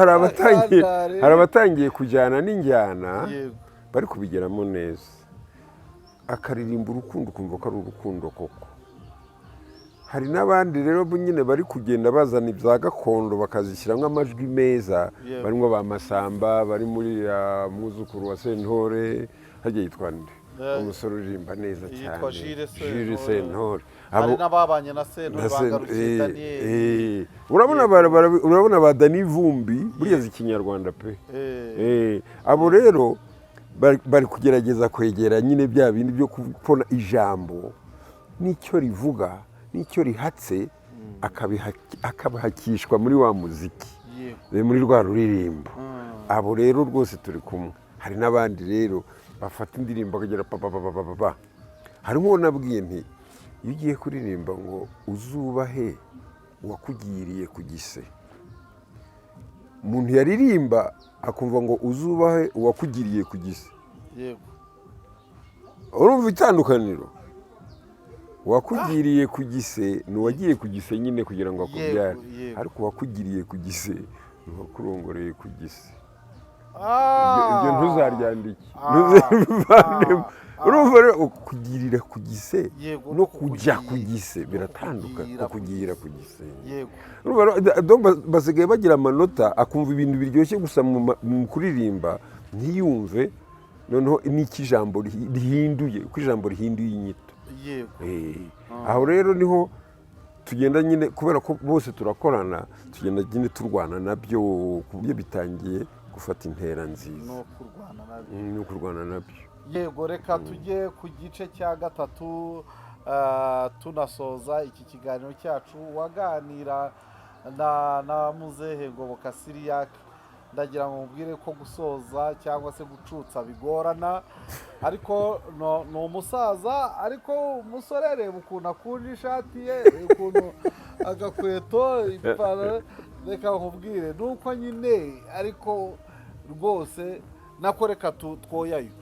hari abatangiye kujyana n'injyana bari kubigeramo neza akaririmba urukundo ukumva ko ari urukundo koko hari n'abandi rero nyine bari kugenda bazana ibya gakondo bakazishyiramo amajwi meza barimo ba Masamba bari muri mwuzukuru wa Sentore hagiye yitwa nde umusore uririmba neza cyane Jules Sentore hari n'ababanye na Sentore bagarukira Daniel urabona ba Dani Vumbi buriya z'ikinyarwanda pe abo rero bari kugerageza kwegera nyine bya bindi byo kubona ijambo n'icyo rivuga n'icyo rihatse akabahakishwa muri wa muziki muri rwa ruririmbo abo rero rwose turi kumwe hari n'abandi rero bafata indirimbo bakagera papa hari nk'uwo nabwiye nti iyo ugiye kuririmba ngo uzubahe uwakugiriye ku gise, umuntu yaririmba akumva ngo uzubahe uwakugiriye ku gise, yego urumva itandukaniro? uwakugiriye ku gise ni uwagiye ku gise nyine kugira ngo akubyare, ariko uwakugiriye ku gise ni uwakurongoreye ku gise. ibyo ntuzaryandike, ntuzabivandemo. urumva rero kugirira ku gise no kujya ku gise biratandukanye. kugirira ku gise, basigaye bagira amanota, akumva ibintu biryoshye gusa mu kuririmba ntiyumve noneho n'iki ijambo rihinduye, uko ijambo rihinduye inyito. aho rero niho tugenda nyine, kubera ko bose turakorana, tugenda nyine turwana nabyo ku buryo bitangiye gufata intera nziza no kurwana nabyo. Yego, reka tujye ku gice cya gatatu tunasoza iki kiganiro cyacu. Waganira na Muzehe Ngoboka Siriyake, ndagira ngo mubwire ko gusoza cyangwa se gucutsa bigorana, ariko ni umusaza, ariko umusore reba ukuntu akunda ishati ye, ukuntu agakweto, ipantaro, reka nkubwire nuko nyine, ariko rwose nako reka twoyayo.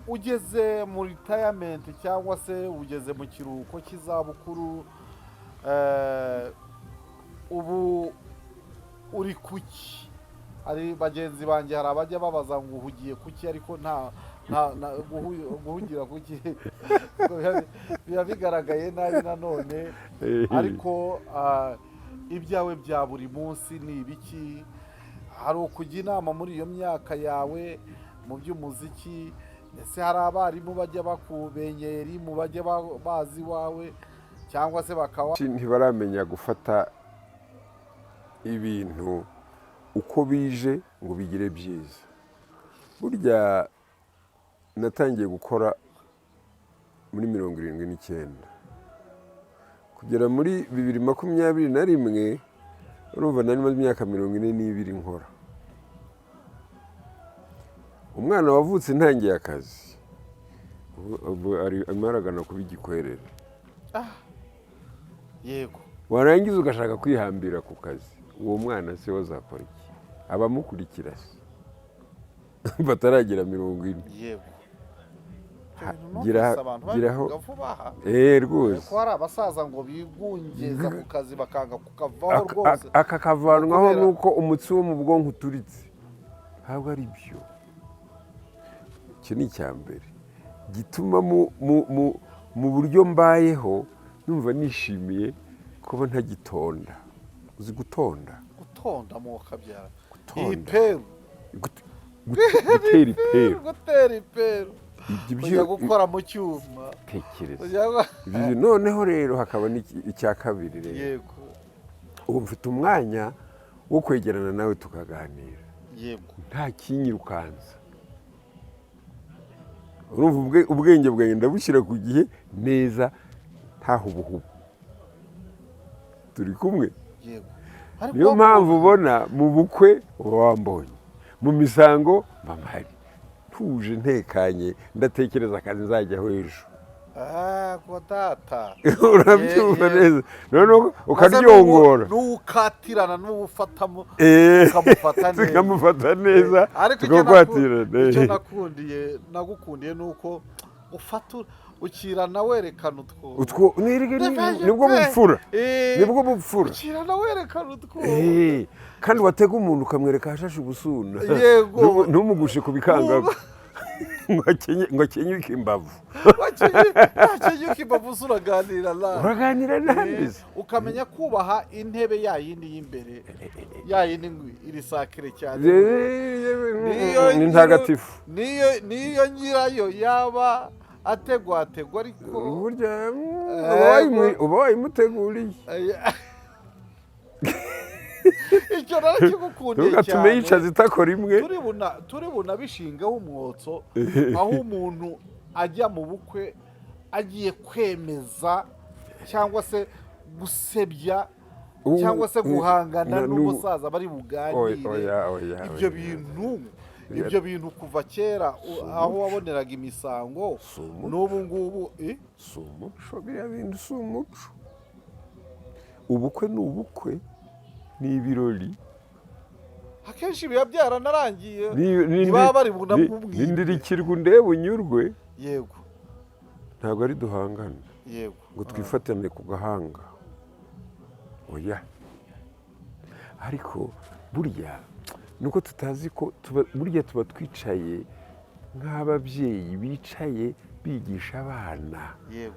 Ugeze mu retirement cyangwa se ugeze mu kiruhuko cy'izabukuru, ubu uri kuki? Ari bagenzi banjye hari abajya babaza ngo uhugiye kuki, ariko nta guhugira kuki biba bigaragaye nabi nanone. ariko ibyawe bya buri munsi ni ibiki? hari ukujya inama muri iyo myaka yawe mu by'umuziki? ese hari abarimu bajya bakubenyera, mu bajya bazi iwawe, cyangwa se bakaba ntibaramenya gufata ibintu uko bije ngo bigire byiza. burya natangiye gukora muri 79 kugera muri 2021, urumva nari maze imyaka 42 nkora. umwana wavutse ntangiye akazi ubu arimo aragana kuba igikwerere. yego, warangiza ugashaka kwihambira ku kazi, uwo mwana se wazakora iki? abamukurikira se bataragira 40. yego, giraho rwose ko hari abasaza ngo bigungeza ku kazi bakanga kukavaho rwose. akakavanwaho nuko umutsi wo mu bwonko uturitse. ntabwo ari byo. icyo ni icya mbere gituma mu buryo mbayeho numva nishimiye kuba ntagitonda. uzi gutonda? gutonda mu kabyara, gutonda, gutera iperu, ujya gukora mu cyuma. tekereza noneho rero hakaba n'icya kabiri rero. yego, ubu mfite umwanya wo kwegerana nawe tukaganira. yego, nta kinyirukanza. urumva ubwenge bwanjye ndabushyira ku gihe neza, nta hubuhubu. turi kumwe. yego, niyo mpamvu ubona mu bukwe uba wambonye, mu misango mba mpari, ntuje ntekanye, ndatekereza akazi nzajyaho ejo. ko data urabyumva neza, noneho ukaryongora, n'ukatirana n'ufatamo, tukamufata neza, tukakwatirana. icyo nagukundiye ni uko ufata ukirana werekana utwo nibwo bupfura, nibwo bupfura. ukirana werekana utwo, kandi watega umuntu ukamwereka ahashashe ubusuna, ntumugushe ku bikangaga ngo akenyuke imbavu. akenyuke imbavu uraganira nawe, ukamenya kubaha intebe yayindi y'imbere, yayindi iri sakire cyane, ni ntagatifu. niyo nyirayo yaba ategwa, ariko burya uba wayimuteguriye. icyo narakigukundiye cyane, ntugatume yicaza itakora imwe. turi bunabishingaho umwotso, aho umuntu ajya mu bukwe agiye kwemeza cyangwa se gusebya cyangwa se guhangana n'umusaza bari buganire. ibyo bintu ibyo bintu kuva kera aho waboneraga imisango n'ubu ngubu si umuco, biriya bintu si umuco. Ubukwe ni ubukwe, ni ibirori. akenshi biba byaranarangiye ntibaba bari bunamubwire. Nindirikirwa ndebe unyurwe. Yego. Ntabwo ari duhangana. Yego. Ngo twifatane ku gahanga. Oya. Ariko burya nuko tutazi ko burya tuba twicaye nk'ababyeyi bicaye bigisha abana. Yego.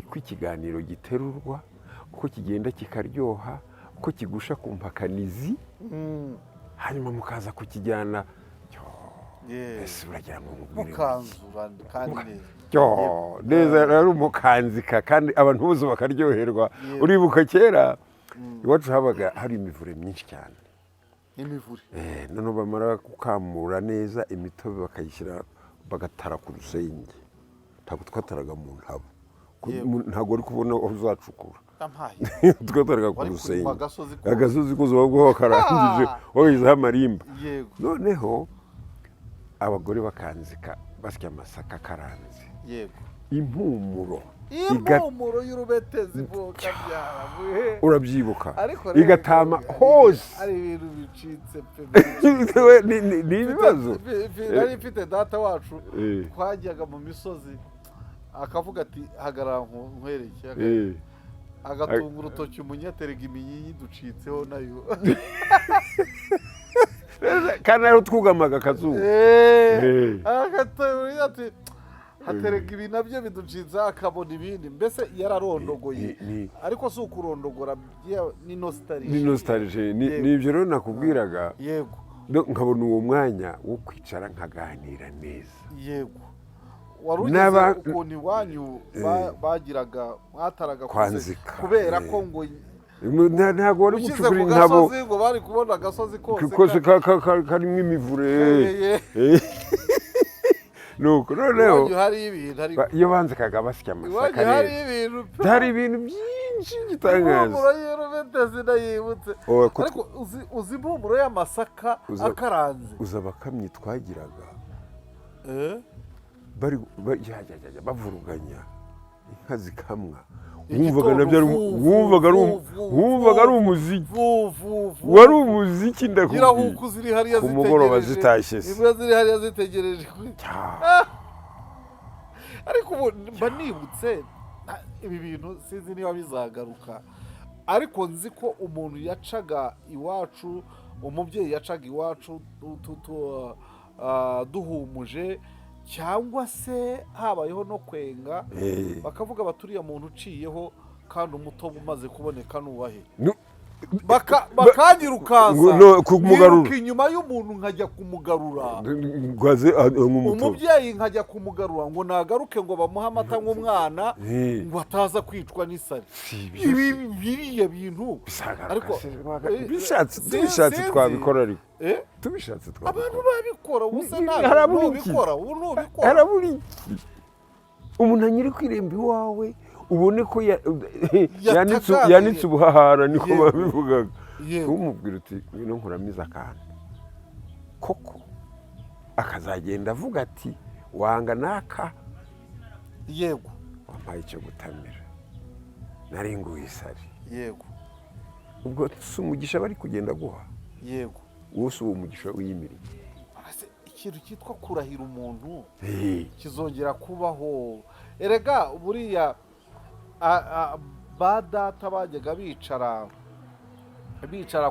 Uko ikiganiro giterurwa, uko kigenda kikaryoha, uko kigusha ku mpakanizi, hanyuma mukaza kukijyana. Ese uragira ngo mukanzura kandi neza ari umukanzika kandi abantu bose bakaryoherwa. Uribuka kera iwacu habaga hari imivure myinshi cyane. Imivure. Noneho bamara gukamura neza imitobe bakayishyira bagatara ku rusenge. Ntabwo twataraga mu ntabo. Ntabwo ari kubona aho uzacukura. Twataraga ku rusenge. Agasozi kuzo wabwo karangije woyizaho amarimba. Noneho abagore bakanzika basya amasaka karanze. Yego. Impumuro y'urubetezi mvuka byaravuye. Urabyibuka igatama hose. Ari ibintu bicitse pe. Ni ibibazo. Nari mfite data wacu twajyaga mu misozi akavuga ati hagarara nkwereke. Agatunga urutoki umunyaterega iminyinya ducitseho nayo. Kandi ari twugamaga akazuba. Agatunga ati haterega ibi nabyo biducitse akabona ibindi. Mbese yararondogoye. Ariko si ukurondogora ni nostalgie. Ni nostalgie. Ni ibyo rero nakubwiraga. Yego. Nkabona uwo mwanya wo kwicara nkaganira neza. Yego. Warugeze ukuntu iwanyu bagiraga mwataraga kwanzika kubera ko ngo ntabwo wari gucukura intabo ngo bari kubona agasozi kose karimo imivure. Nuko noneho iyo banzikaga basya amasaka hari ibintu byinshi gitangaza. Ariko uzi impumuro y'amasaka akaranze. Uza abakamyi twagiraga bavuruganya inka zikamwa. Wumvaga ari umuziki. Wari umuziki ndakubwira. Ku mugoroba zitashye ziri hariya zitegereje. Ariko ubu mba nibutse ibi bintu sinzi niba bizagaruka. Ariko nzi ko umuntu yacaga iwacu, umubyeyi yacaga iwacu duhumuje cyangwa se habayeho no kwenga bakavuga baturiya muntu uciyeho kandi umutobe umaze kuboneka nuwahe. Bakanyirukansa niruka inyuma y'umuntu nkajya kumugarura. Umubyeyi nkajya kumugarura ngo nagaruke ngo bamuhe amata nk'umwana ngo ataza kwicwa n'isari. Ibi biriya bintu ariko bishatse twabikora. Ariko tubishatse twabikora. Abantu babikora ubusa ntabwo ubikora. Harabura iki umuntu anyiri kwiremba iwawe ubone ko yanitse ubuhahara niko babivugaga. Umubwira uti ngwino nkuramize akantu koko akazagenda avuga ati wanga naka. Yego. Wampaye icyo gutamira nari nguye isari. Yego. Ubwo si umugisha bari kugenda guha. Yego. Wose uwo mugisha w'iyimirimo. Ikintu cyitwa kurahira umuntu kizongera kubaho. Erega buriya ba data bajyaga bicara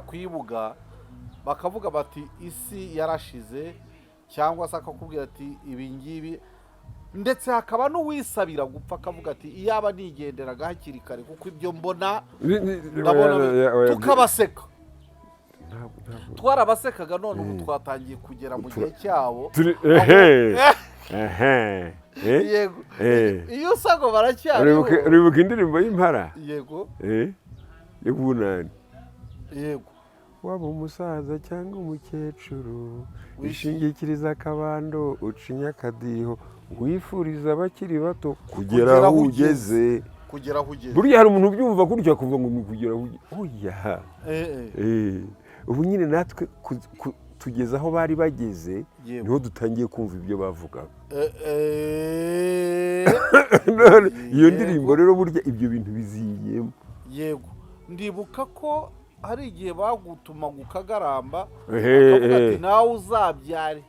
kwibuga bakavuga bati isi yarashize, cyangwa se akakubwira ati ibi ngibi, ndetse hakaba n'uwisabira gupfa akavuga ati iyaba nigenderaga hakiri kare kuko ibyo mbona tukabaseka. Twarabasekaga none ubu twatangiye kugera mu gihe cyabo. Yego. Iyo usago baracyariho. Uribuka indirimbo y'impara? Yego. Y'ubunani. Yego. Waba umusaza cyangwa umukecuru wishingikiriza akabando ucinya akadiho wifuriza abakiri bato kugera aho ugeze. Burya hari umuntu ubyumva gutya kuva ngo ni kugera aho ugeze. Oya. Ubu nyine natwe tugeze aho bari bageze niho dutangiye kumva ibyo bavugaga. Iyo ndirimbo rero burya ibyo bintu biziyemo. Yego ndibuka ko hari igihe bagutuma gukagaramba bakavuga ati nawe uzabyare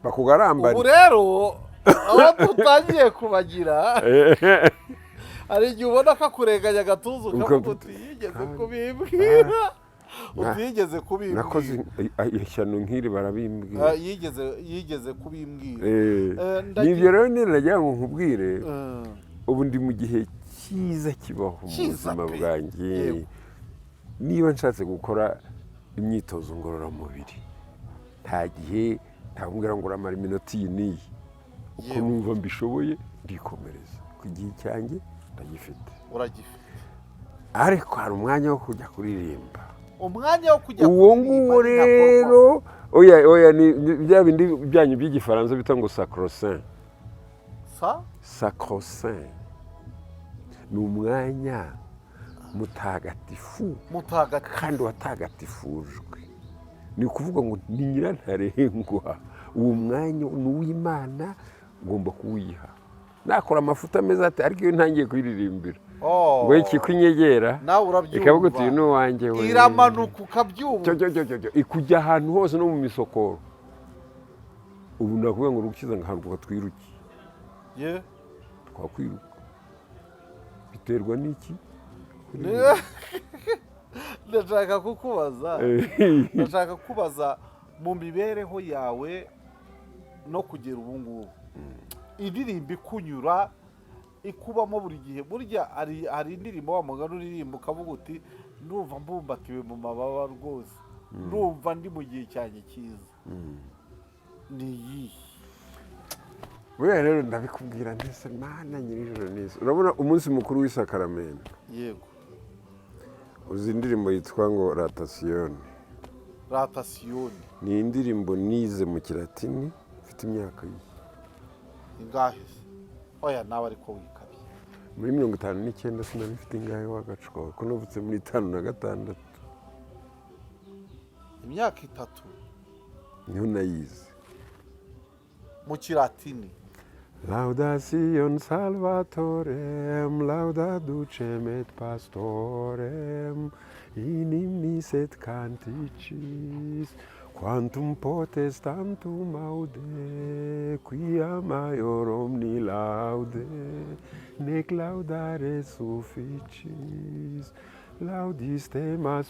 bakugaramba. ubu rero aho tutangiye kubagira hari igihe ubona ko akurenganya agatuza ukavuga uti yigeze kubimbwira utigeze kubimbwira. Nakoze ishyano nk'iri barabimbwira. yigeze kubimbwira. Nibyo rero niragira ngo nkubwire ubu ndi mu gihe cyiza kibaho mu buzima bwanjye. Niba nshatse gukora imyitozo ngororamubiri nta gihe ntabwira ngo uramara iminota iyi n'iyi, uko numva mbishoboye ndikomereza ku gihe cyanjye ndagifite. uragifite ariko hari umwanya wo kujya kuririmba. umwanya wo kujya uwo nguwo rero oya ni bya bindi byanyu by'igifaransa bita ngo sacro-saint. Sacro-saint ni umwanya mutagatifu kandi watagatifujwe. Ni ukuvuga ngo ni nyirantarengwa. Uwo mwanya ni uw'Imana, ugomba kuwiha. Nakora amafuta meza ati ariko iyo ntangiye kwiririmbira ngo iki kwinyegera ikavuga uti uyu ni uwanjye we, iramanuka ukabyumva ikujya ahantu hose no mu misokoro. Ubu nakuvuga ngo urukiza ngahantu twiruki twakwiruka biterwa n'iki? ndashaka kubaza mu mibereho yawe no kugera ubu ngubu indirimbo ikunyura ikubamo buri gihe. burya hari indirimbo wa mugani uririmba ukavuga uti ndumva mbumbatiwe mu mababa rwose, ndumva ndi mu gihe cyanjye cyiza. ni iyihe? buriya rero ndabikubwira ndetse mana nyir'ijoro neza. urabona umunsi mukuru w'isakaramento, yego, uzi indirimbo yitwa ngo ratasiyoni. ni indirimbo nize mu kilatini mfite imyaka ingahe? oya nawe ariko wikabye. muri 59 sinari mfite ingahe wagacuka ko navutse muri 56. imyaka 3 niho nayize mu kilatini. Laudación Salvatorem, lauda ducem et pastorem, in hymnis et canticis, quantum potestantum aude, quia maior omni laude, nec laudare sufficis, laudis tema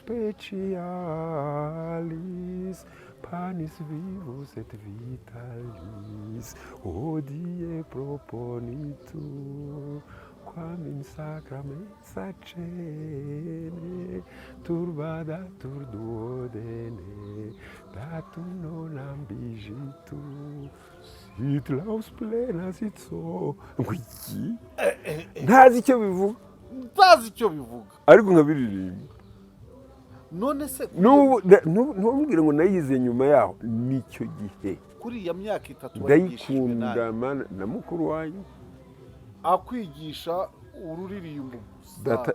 specialis, panis vivus et vitalis, hodie proponitur, quam in sacramenta cene, turbadatur duodene, datum non ambigitur, sit laus plena sit so. Ngwiki? Ntazi icyo bivuga. Ariko nkabiririmba. none se ntubwire ngo nayize nyuma yaho. Nicyo gihe kuri iya myaka 3 ndayikunda na mukuru wanyu akwigisha ururirimbo.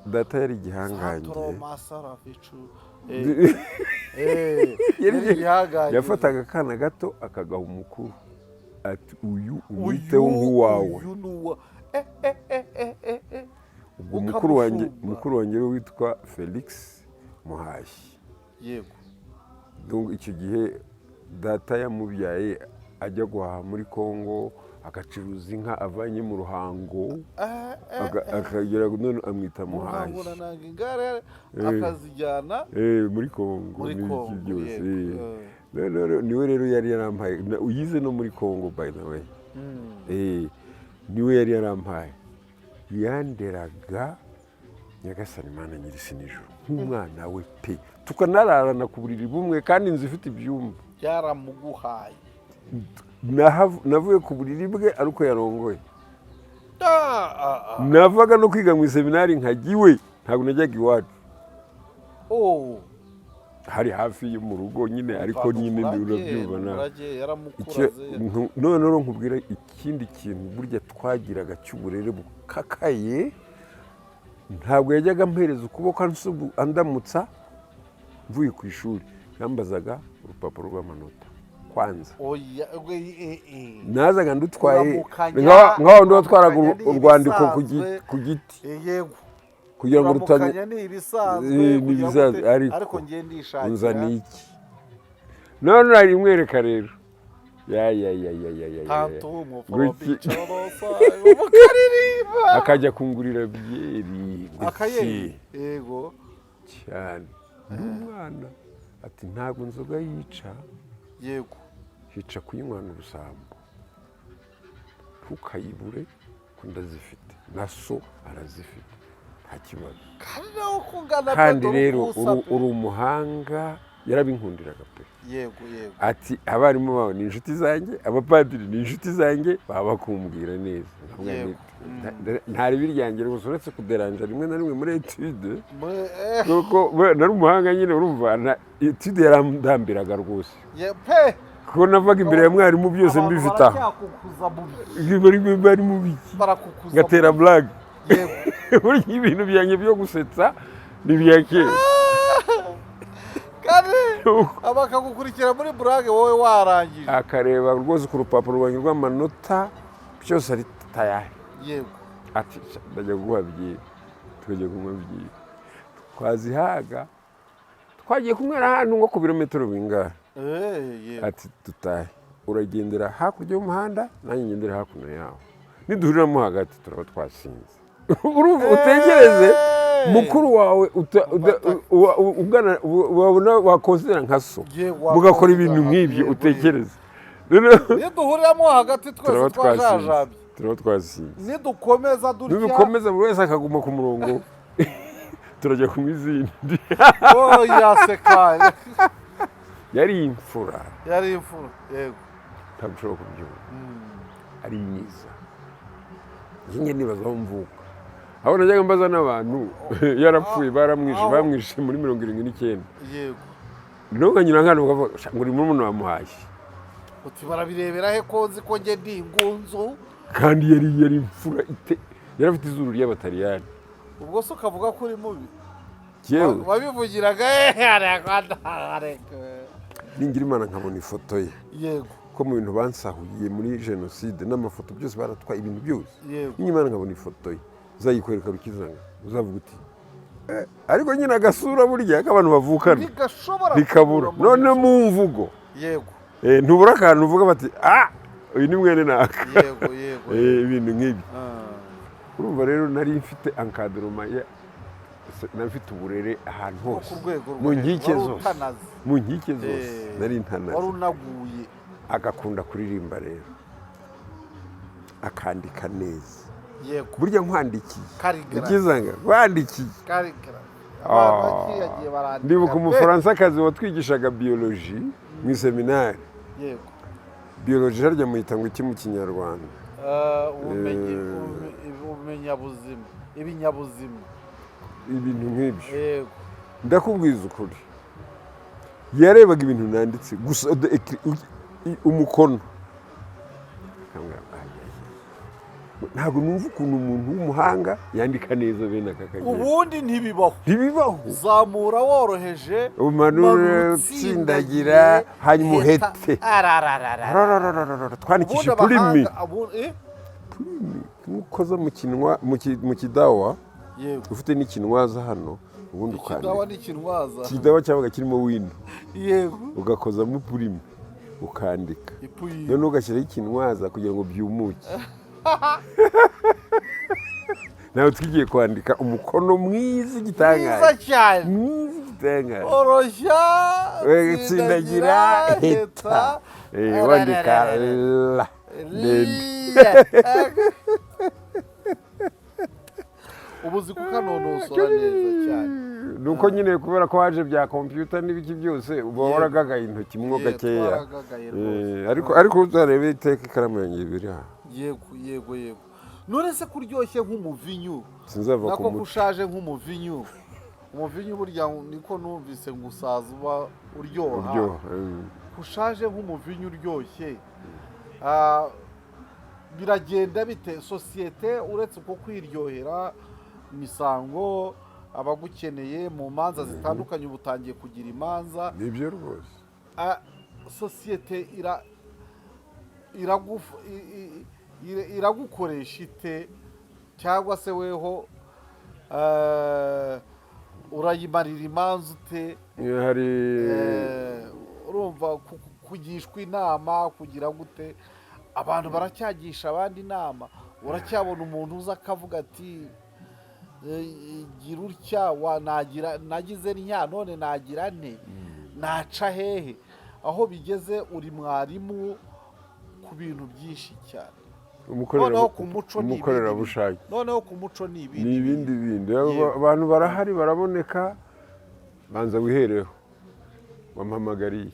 data yari igihangange. Yafataga akana gato akagaha umukuru ati uyu umwiteho nk'uwawe. ubwo mukuru wanjye witwa Felix Muhashyi. yego. icyo gihe data yamubyaye ajya guhaha muri Kongo, agacuruza inka avanye mu Ruhango, akagera none amwita Muhashyi. akazijyana muri Kongo. Niwe rero yari yarampaye, uyize no muri Kongo by the way. niwe yari yarampaye, yanderaga Nyagasani Mana nyir'isi n'ijuru nk'umwana we pe, tukanararana ku buriri bumwe kandi inzu ifite ibyumba. byaramuguhaye. navuye ku buriri bwe ariko yarongoye. navaga no kwiga mu seminari nkagiwe, ntabwo najyaga iwacu. hari hafi yo mu rugo nyine, ariko nyine urabyumva nawe. none rero nkubwira ikindi kintu burya twagiraga cy'uburere bukakaye. ntabwo yajyaga ampereza ukuboko andamutsa mvuye ku ishuri, yambazaga urupapuro rw'amanota kwanza oya nazaga ndutwaye Kuramukanya- nk'aho ndi watwaraga kuramukanya ni urwandiko ibisanzwe. ku giti yego kugira ngo rutanye kuramukanya ni ibisanzwe ni kugira ibisanzwe, gute, ariko ariko ngiye ndishakira unzaniye iki none narimwereka rero ya tanto Guki. umuforobica mukaririmba akajya kungurira byeri akaye yego cyane n'umwana ati ntabwo inzoga yica yego hica kuyinywana ubusambo ntukayibure ko ndazifite na so arazifite nta kibazo kandi nawe kungana kandi Pedro rero Gusa pe. uri umuhanga yarabinkundiraga pe yego ati abarimu bawe ni inshuti zanjye abapadiri ni inshuti zanjye baba bakumbwira neza Nkavuga Yego. nti, ntari biryanjye rwose uretse kuderanja rimwe na rimwe muri etude Muri- kuko nari umuhanga nyine urumva etude yarandambiraga rwose pe kuko navaga imbere ya mwarimu byose abantu mbifite aho baracyakukuza mu bari mu biki barakukuza ngatera blague yego burya ibintu byanjye byo gusetsa ni ibya kera kandi bakagukurikira muri burage wowe warangije akareba rwose ku rupapuro rwanjye rw'amanota byose ari tayari yego ati ndajya guha byeri tukajya kunywa byeri twazihaga twagiye kunywera ahantu nko ku birometero bingahe yego ati dutahe uragendera hakurya y'umuhanda nanjye ngendera hakuno yawo niduhuriramo hagati turaba twasinze urumva utekereze mukuru wawe wabona wakonsidera nka so mugakora ibintu nk'ibyo utekereze niduhuriramo hagati twese twajajabye turaba twasinze nidukomeza dutya nidukomeza buri wese akaguma ku murongo turajya kunywa izindi yasekaye yari imfura yari imfura yego ntabwo ushobora kubyumva ari mwiza njye nibaza aho mvuka aho najyaga mbaza n'abantu yarapfuye bamwishe muri 79 yego nubwo nyina nkana bakavuga ngo uri murumuna wa Muhashyi uti barabirebera he ko nzi ko njye ndi ingunzu kandi yari imfura yari afite izuru ry'abataliyani ubwo se ukavuga ko uri mubi yewe wabivugiraga ningira imana nkabona ifoto ye yego ko mu bintu bansahuye muri jenoside n'amafoto byose baratwaye ibintu byose yego n'imana nkabona ifoto ye uzayikwereka rukizanga uzavuga uti ariko nyine agasura burya k'abantu bavukana ntikabura none mu mvugo yego ntubura akantu uvuga bati uyu ni mwene naka yego yego ibintu nk'ibi urumva rero nari mfite ankadoroma nafite uburere ahantu hose mu nkike zose mu nkike zose nari ntanaze wari unaguye agakunda kuririmba rero akandika neza yego burya nkwandikiye karigara ukizanga nkwandikiye karigara abantu bagiye barandika ndibuka umufaransakazi watwigishaga biyoloji mu iseminari yego biyoloji harya muyita ngo iki mu kinyarwanda ubumenyabuzima ibinyabuzima ibintu nk'ibyo yego ndakubwiza ukuri yarebaga ibintu nanditse gusa umukono ntabwo numva ukuntu umuntu w'umuhanga yandika neza bene aka kagera ubundi ntibibaho zamura woroheje umanure utsindagira hanyuma uhete twandikishe purimi nk'ukoza mu kidawa ufite n'ikinwaza hano ubundi ukandika ikidawa cyabaga kirimo wino ugakozamo purimi ukandika noneho ugashyiraho ikinwaza kugira ngo byumuke nawe twigiye kwandika umukono mwiza igitangaje mwiza igitangaje oroshya tsindagira heta wandika la ubuzi kukanonosora neza cyane nuko nyine kubera ko haje bya kompiyuta n'ibiki byose uba waragagaye intoki mwo gakeya ariko uzarebe iteka ikaramu yanjye biri aha yego none se kuryoshye nk'umuvinyu sinzava nako kushaje nk'umuvinyu umuvinyu burya niko numvise ngo usaza uba uryoha kushaje nk'umuvinyu uryoshye biragenda bite sosiyete uretse uko kwiryohera imisango abagukeneye mu manza zitandukanye, ubu utangiye kugira imanza. nibyo rwose. Sosiyete iragukoresha ite, cyangwa se weho urayimarira imanza ute? hari urumva kugishwa inama kugira gute? abantu baracyagisha abandi inama, uracyabona umuntu uza akavuga ati gira utya, nagize ntya none nagira nte, naca hehe? aho bigeze uri mwarimu ku bintu byinshi cyane. noneho ku muco ni umukorerabushake, noneho ku muco ni ibindi bindi. abantu barahari baraboneka, banza wihereho, wampamagariye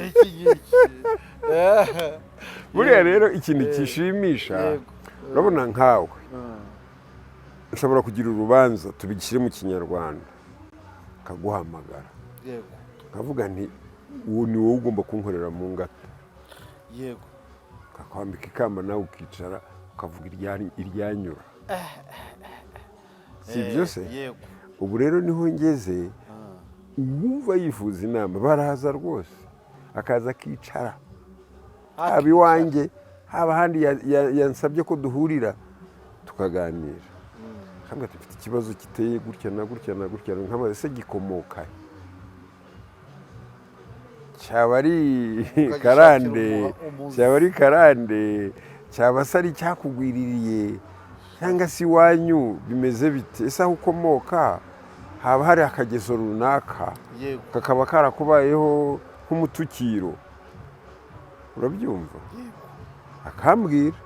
iki ngiki. buriya rero ikintu kishimisha, urabona nkawe ushobora kugira urubanza tubigishyire mu kinyarwanda, kaguhamagara kavuga nti uwo ni wowe ugomba kunkorera mu ngata, yego, kakwambika ikamba nawe ukicara ukavuga iryanyura, si ibyo se? yego. ubu rero niho ngeze, uwumva yifuza inama baraza rwose, akaza akicara, haba iwanjye haba ahandi yansabye ko duhurira tukaganira. Kandi dufite ikibazo kiteye gutya na gutya na gutya, nk'amazi se gikomoka, cyaba ari karande, cyaba ari karande, cyaba se ari cyakugwiririye, cyangwa se iwanyu bimeze bite? ese aho ukomoka haba hari akagezo runaka kakaba karakubayeho nk'umutukiro, urabyumva? akambwira,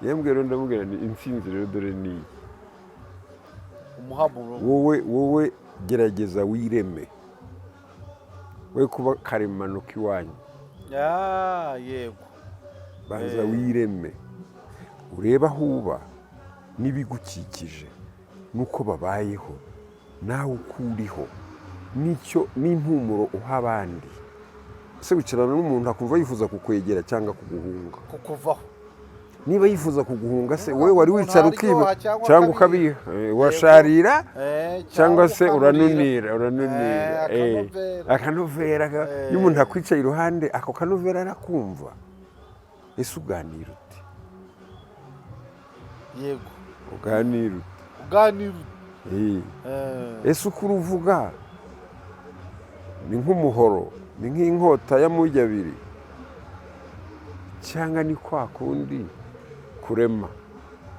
yambwira, ndamubwira ni intsinzi rero dore niyi, wowe gerageza wireme, we kuba karemano k'iwanyu, yego, banza wireme, urebe aho uba n'ibigukikije n'uko babayeho, nawe uko uriho, n'icyo n'impumuro uha abandi. ese wicarana n'umuntu akumva yifuza kukwegera cyangwa kuguhunga, kukuvaho? niba yifuza kuguhunga se wowe wari wicara ukiba cyangwa ukabiha, washarira cyangwa se uranunira, akanovera. iyo umuntu akwicaye iruhande, ako kanovera arakumva. ese uganira ute? yego, uganira ute? ese uko uruvuga ni nk'umuhoro, ni nk'inkota y'amugi abiri, cyangwa ni kwa kundi kurema,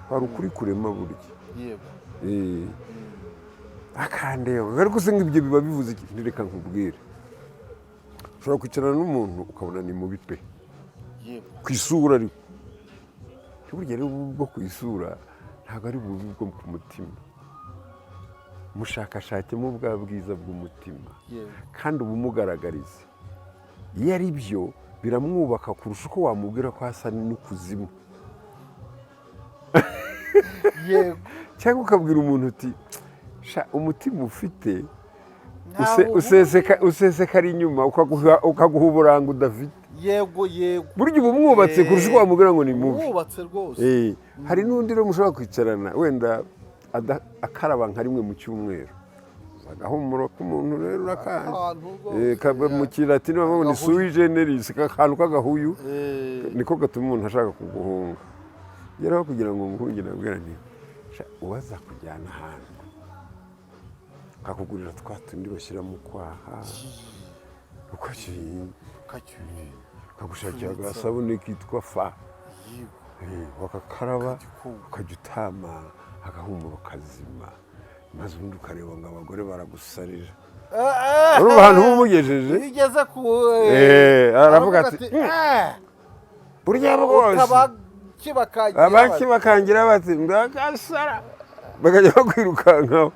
hari ukuri kurema burya. yego, akandeba ariko se ngibyo biba bivuze iki? Reka nkubwire, ushobora kwicarana n'umuntu ukabona ni mubi pe, ku isura ariko burya rero ububi bwo ku isura ntabwo ari ububi bwo ku mutima. mushakashakemo bwa bwiza bw'umutima, kandi ubumugaragarize. iyo ari byo biramwubaka kurusha uko wamubwira ko hasa n'ikuzimu. cyangwa ukabwira umuntu uti umutima ufite usesekara inyuma, ukaguha uburanga udafite. yego, yego, burya uba umwubatse kurusha uko wamubwira ngo ni mubi. umwubatse rwose. hari n'undi rero mushobora kwicarana, wenda akaraba nka rimwe mu cyumweru, agahumuro k'umuntu rero urakazi, mu kilatini bavuga ngo ni sui generis, akantu k'agahuyu niko gatuma umuntu ashaka kuguhunga. geraho kugira ngo nguhunge, nabwira nti uwaza kujyana ahantu akakugurira twa tundi bashyira mu kwaha, ukagushakira agasabune kitwa fa, wakakaraba ukajya utama agahumuro kazima, maze ubundi ukareba ngo abagore baragusarira. urumva ahantu bumugejeje, bigeze ku aravuga ati burya bwose abaki bakangira bati ndagasara, bakajya bakwirukankaho.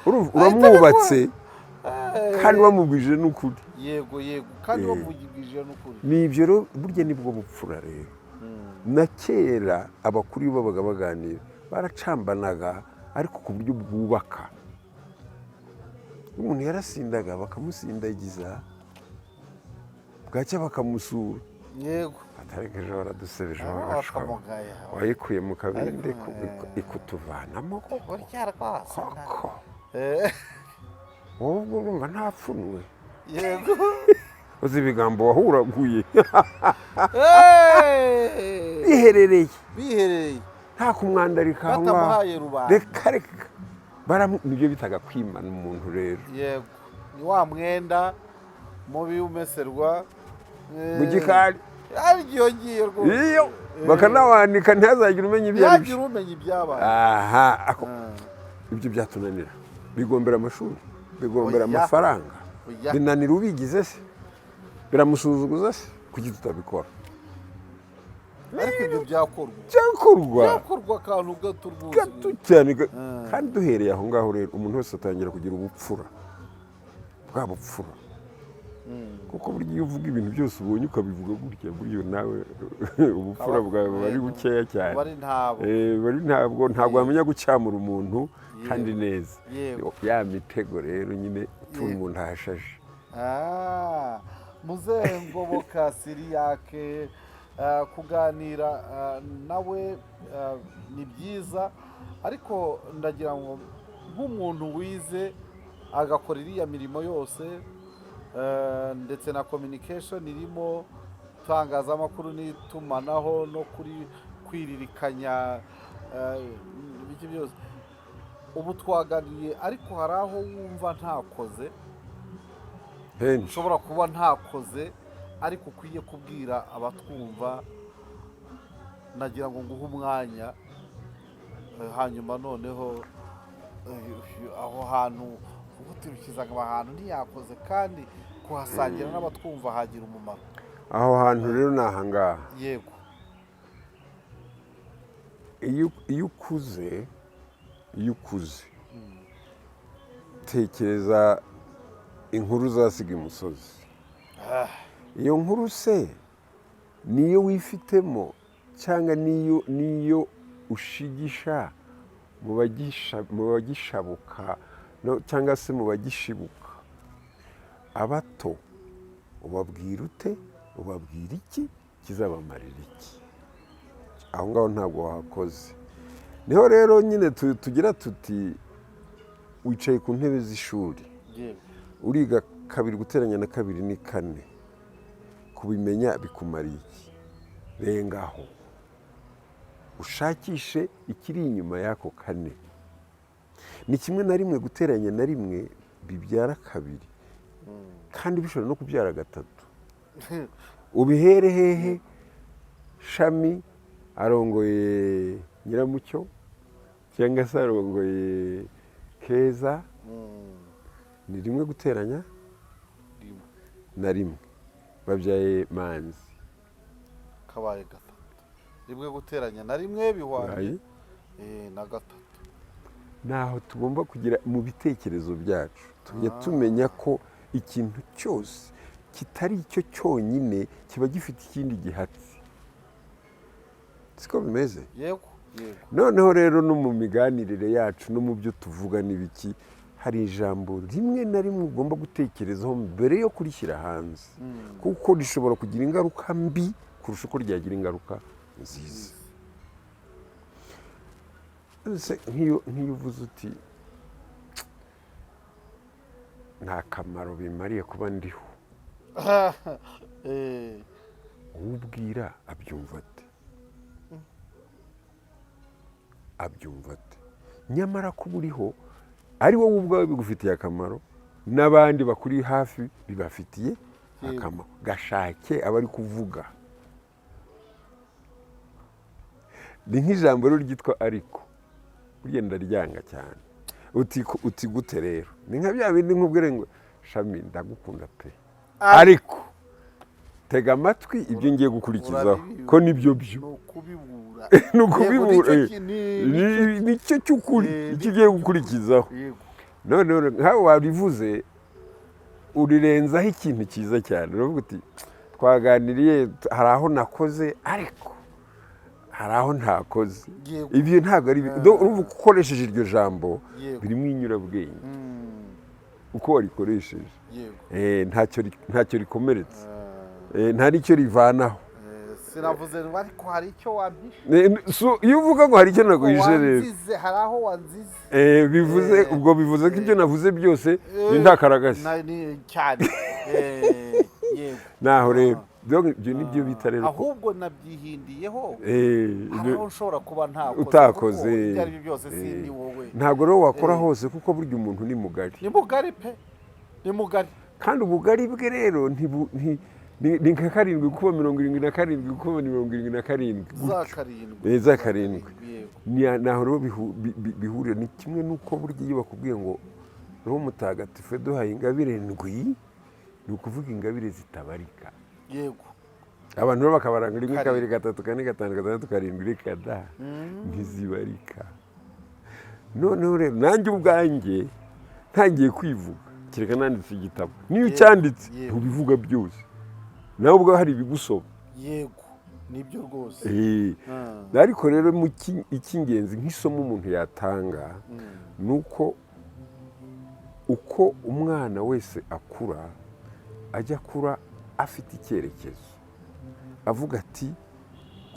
uramwubatse kandi wamubwije n'ukuri. yego, yego, kandi wamubwije n'ukuri. nibyo rero burya nibwo bupfura rero. na kera abakuru babaga baganira baracambanaga, ariko ku buryo bwubaka. umuntu yarasindaga bakamusindagiza, bwacya bakamusura, yego, atareka ejo waradusebeje wakamugaya wayikuye mu kabindi ikutuvanamo burya rwose koko wowe ubwo urumva ntapfunwe yego uzi ibigambo wahuraguye biherereye nta kumwandarika aho ngaho batamuhaye rubanda reka nibyo bitaga kwimana umuntu rero yego ni wa mwenda mubi umeserwa mu gikari iyo ngiyo rwose iyo bakanawanika ntihazagire umenya ibyo ari ntihagire umenya ibyabaye aha ibyo byatunanira bigombera amashuri bigombera amafaranga binanira ubigize se biramusuzuguza se kuki tutabikora ariko ibyo byakorwa akantu gato cyane kandi duhereye aho ngaho rero umuntu wese atangira kugira ubupfura bwa bupfura kuko burya iyo uvuga ibintu byose ubonye ukabivuga gutya burya nawe ubupfura bwawe buba ari bukeya cyane ntabwo wamenya gucyamura umuntu kandi neza ya mitego rero nyine ituma umuntu ahashaje muzehe Ngoboka Siriyake kuganira nawe ni byiza ariko ndagira ngo nk'umuntu wize agakora iriya mirimo yose ndetse na communication irimo itangazamakuru n'itumanaho no kuri kwiririkanya ibiki byose ubu twaganiye ariko hari aho wumva ntakoze ushobora kuba ntakoze ariko ukwiye kubwira abatwumva nagira ngo nguhe umwanya hanyuma noneho aho hantu ubutirukizaga ahantu ntiyakoze kandi kuhasangira n'abatwumva hagira umumaro aho hantu rero ni ahangaha yego iyo ukuze tekereza inkuru zasiga imusozi iyo nkuru se niyo wifitemo cyangwa niyo ushigisha mu bagishabuka cyangwa se mu bagishibuka abato ubabwira ute ubabwira iki kizabamarira iki aho ngaho ntabwo wahakoze niho rero nyine tugira tuti wicaye ku ntebe z'ishuri uriga 2 guteranya na 2 ni 4 kubimenya bikumariye iki rengaho ushakishe ikiri inyuma y'ako 4 ni kimwe na rimwe guteranya na rimwe bibyara 2 kandi bishobora no kubyara 3 ubihere hehe Shami arongoye Nyiramucyo cyangwa se arongoye Keza ni rimwe guteranya na rimwe babyaye Manzi kabaye 3 rimwe guteranya na rimwe bihwanye na 3 naho tugomba kugira mu bitekerezo byacu tujye tumenya ko ikintu cyose kitari icyo cyonyine kiba gifite ikindi gihatsi siko bimeze yego noneho rero no mu miganirire yacu no mu byo tuvuga n'ibiki hari ijambo rimwe na rimwe ugomba gutekerezaho mbere yo kurishyira hanze kuko rishobora kugira ingaruka mbi kurusha uko ryagira ingaruka nziza nk'iyo uvuze uti nta kamaro bimariye kuba ndiho ubwira abyumva ate nyamara kuba uriho ari wowe ubwawe bigufitiye akamaro n'abandi bakuri hafi bibafitiye akamaro gashake abari kuvuga ni nk'ijambo rero ryitwa ariko burya ndaryanga cyane uti gute rero ni nka bya bindi nkubwire ngo Shami ndagukunda pe ariko tega amatwi ibyo ngiye gukurikizaho ko nibyo byo ni ukubibura nicyo cy'ukuri icyo ugiye gukurikizaho none nkawe wabivuze urirenzaho ikintu cyiza cyane uravuga uti twaganiriye hari aho nakoze ariko hari aho ntakoze ibyo ntabwo ari urumva ukoresheje iryo jambo birimo inyurabwenge uko warikoresheje ntacyo rikomeretse nta n'icyo rivanaho sinavuze ngo ariko hari icyo wampishe iyo uvuga ngo hari icyo naguhishe rero hari aho wanzize bivuze ubwo bivuze ko ibyo navuze byose ni nta karagasi cyane yego naho rero ibyo ni byo bita rero ahubwo nabyihindiyeho aho ushobora kuba utakoze ibyo ari byo byose sindi wowe ntabwo rero wakora hose kuko burya umuntu ni mugari pe ni mugari kandi ubugari bwe rero ni nka 7 kuba 77 kuba 77 za karindwi naho rero bihurira ni kimwe nuko burya iyo bakubwiye ngo roho mutagatifu duhaye ingabire ndwi ni ukuvuga ingabire zitabarika yego abantu rero bakabaranga 1 2 3 4 5 6 7 8 kada ntizibarika noneho rero nanjye ubwanjye ntangiye kwivuga kereka nanditse igitabo niyo cyanditse ubivuga byose nawe ubwo hari ibigusoma yego nibyo rwose ariko rero mu icy'ingenzi nk'isomo umuntu yatanga nuko uko umwana wese akura ajya akura afite icyerekezo avuga ati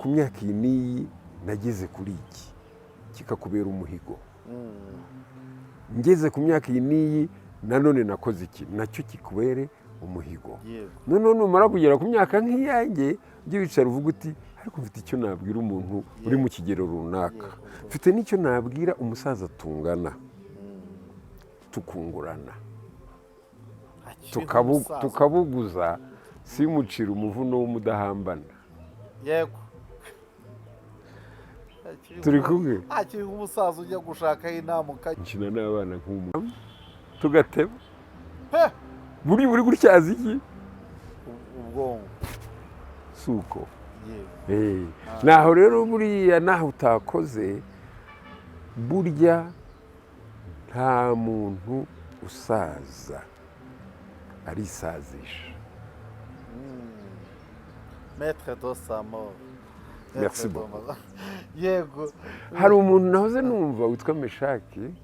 ku myaka iyi n'iyi nageze kuri iki kikakubera umuhigo ngeze ku myaka iyi n'iyi nanone nakoze iki nacyo kikubere umuhigo noneho numara kugera ku myaka nk'iyanjye ujye wicara uvuga uti ariko mfite icyo nabwira umuntu uri mu kigero runaka mfite n'icyo nabwira umusaza tungana tukungurana tukabuguza simucira umuvuno w'umudahambana yego turi kumwe akiri nk'umusaza ujya gushakaho inama ukina n'abana nk'umuntu tugateba buri gutyaza iki ubwonko si uko naho rero buriya naho utakoze burya nta muntu usaza arisazisha maître de sa mort merci beaucoup yego hari umuntu nahoze numva witwa Meshaki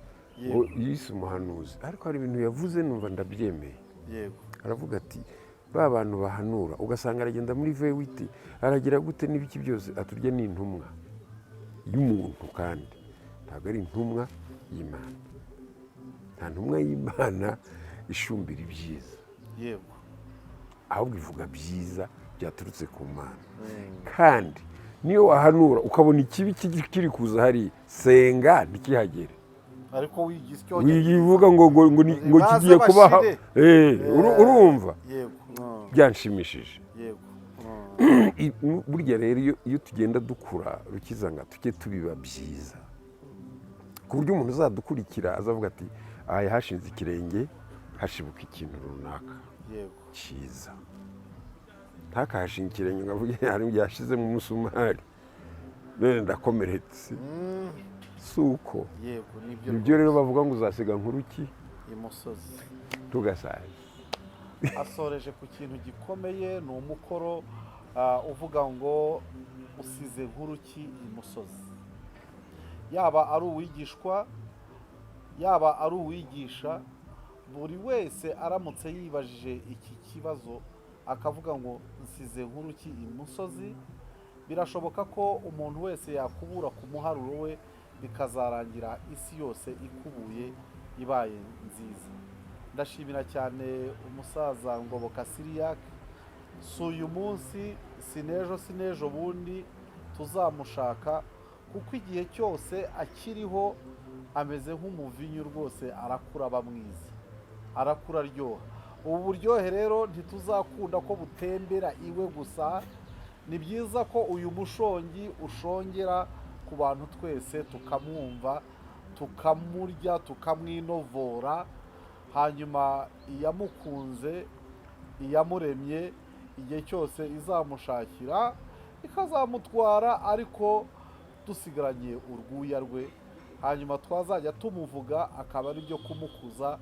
yise umuhanuzi ariko hari ibintu yavuze numva ndabyemeye yego aravuga ati ba bantu bahanura ugasanga aragenda muri vewiti aragira gute n'ibiki byose aturya ni intumwa y'umuntu kandi ntabwo ari intumwa y'Imana nta ntumwa y'Imana ishumbira ibyiza yego ahubwo ivuga byiza byaturutse ku Mana kandi niyo wahanura ukabona ikibi kiri kuza hari senga ntikihagere ariko wigize icyo wivuga ngo kigiye kubaha urumva byanshimishije burya rero iyo tugenda dukura rukizanga tujye tubiba byiza ku buryo umuntu uzadukurikira azavuga ati aha hashinze ikirenge hashibuka ikintu runaka cyiza ntakahashinga ikirenge ngo avuge hari igihe yashizemo umusumari none ndakomeretse si uko nibyo rero bavuga ngo uzasiga nk'uruki imusozi tugasaza asoreje ku kintu gikomeye ni umukoro uvuga ngo usize nk'uruki imusozi yaba ari uwigishwa yaba ari uwigisha buri wese aramutse yibajije iki kibazo akavuga ngo nsize nk'uruki imusozi birashoboka ko umuntu wese yakubura ku muharuro we bikazarangira isi yose ikubuye ibaye nziza ndashimira cyane umusaza Ngoboka Siriyake si uyu munsi si n'ejo bundi tuzamushaka kuko igihe cyose akiriho ameze nk'umuvinyu rwose arakura aba mwiza arakura aryoha ubu buryohe rero ntituzakunda ko butembera iwe gusa ni byiza ko uyu mushongi ushongera ku bantu twese tukamwumva tukamurya tukamwinovora hanyuma iyamukunze iyamuremye igihe cyose izamushakira ikazamutwara ariko dusigaranye urwuya rwe hanyuma twazajya tumuvuga akaba ari byo kumukuza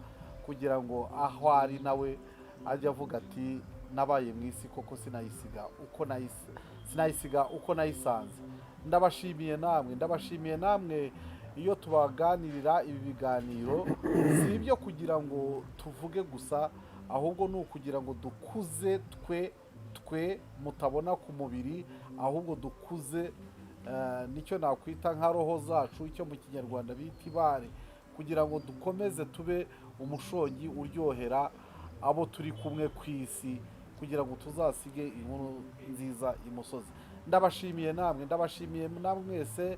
kugira ngo aho ari nawe ajye avuga ati nabaye mu isi koko sinayisiga uko nayisanze ndabashimiye namwe iyo tubaganirira ibi biganiro si ibyo kugira ngo tuvuge gusa ahubwo ni ukugira ngo dukuze twe twe mutabona ku mubiri ahubwo dukuze, nicyo nakwita nka roho zacu, icyo mu kinyarwanda bita ibare, kugira ngo dukomeze tube umushongi uryohera abo turi kumwe ku isi, kugira ngo tuzasige inkuru nziza imusozi. ndabashimiye namwe mwese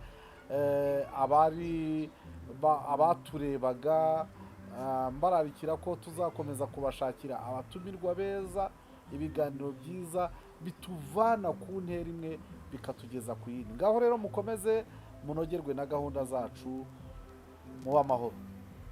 abaturebaga, mbararikira ko tuzakomeza kubashakira abatumirwa beza, ibiganiro byiza bituvana ku ntera imwe bikatugeza ku yindi. Ngaho rero mukomeze munogerwe na gahunda zacu, muba amahoro.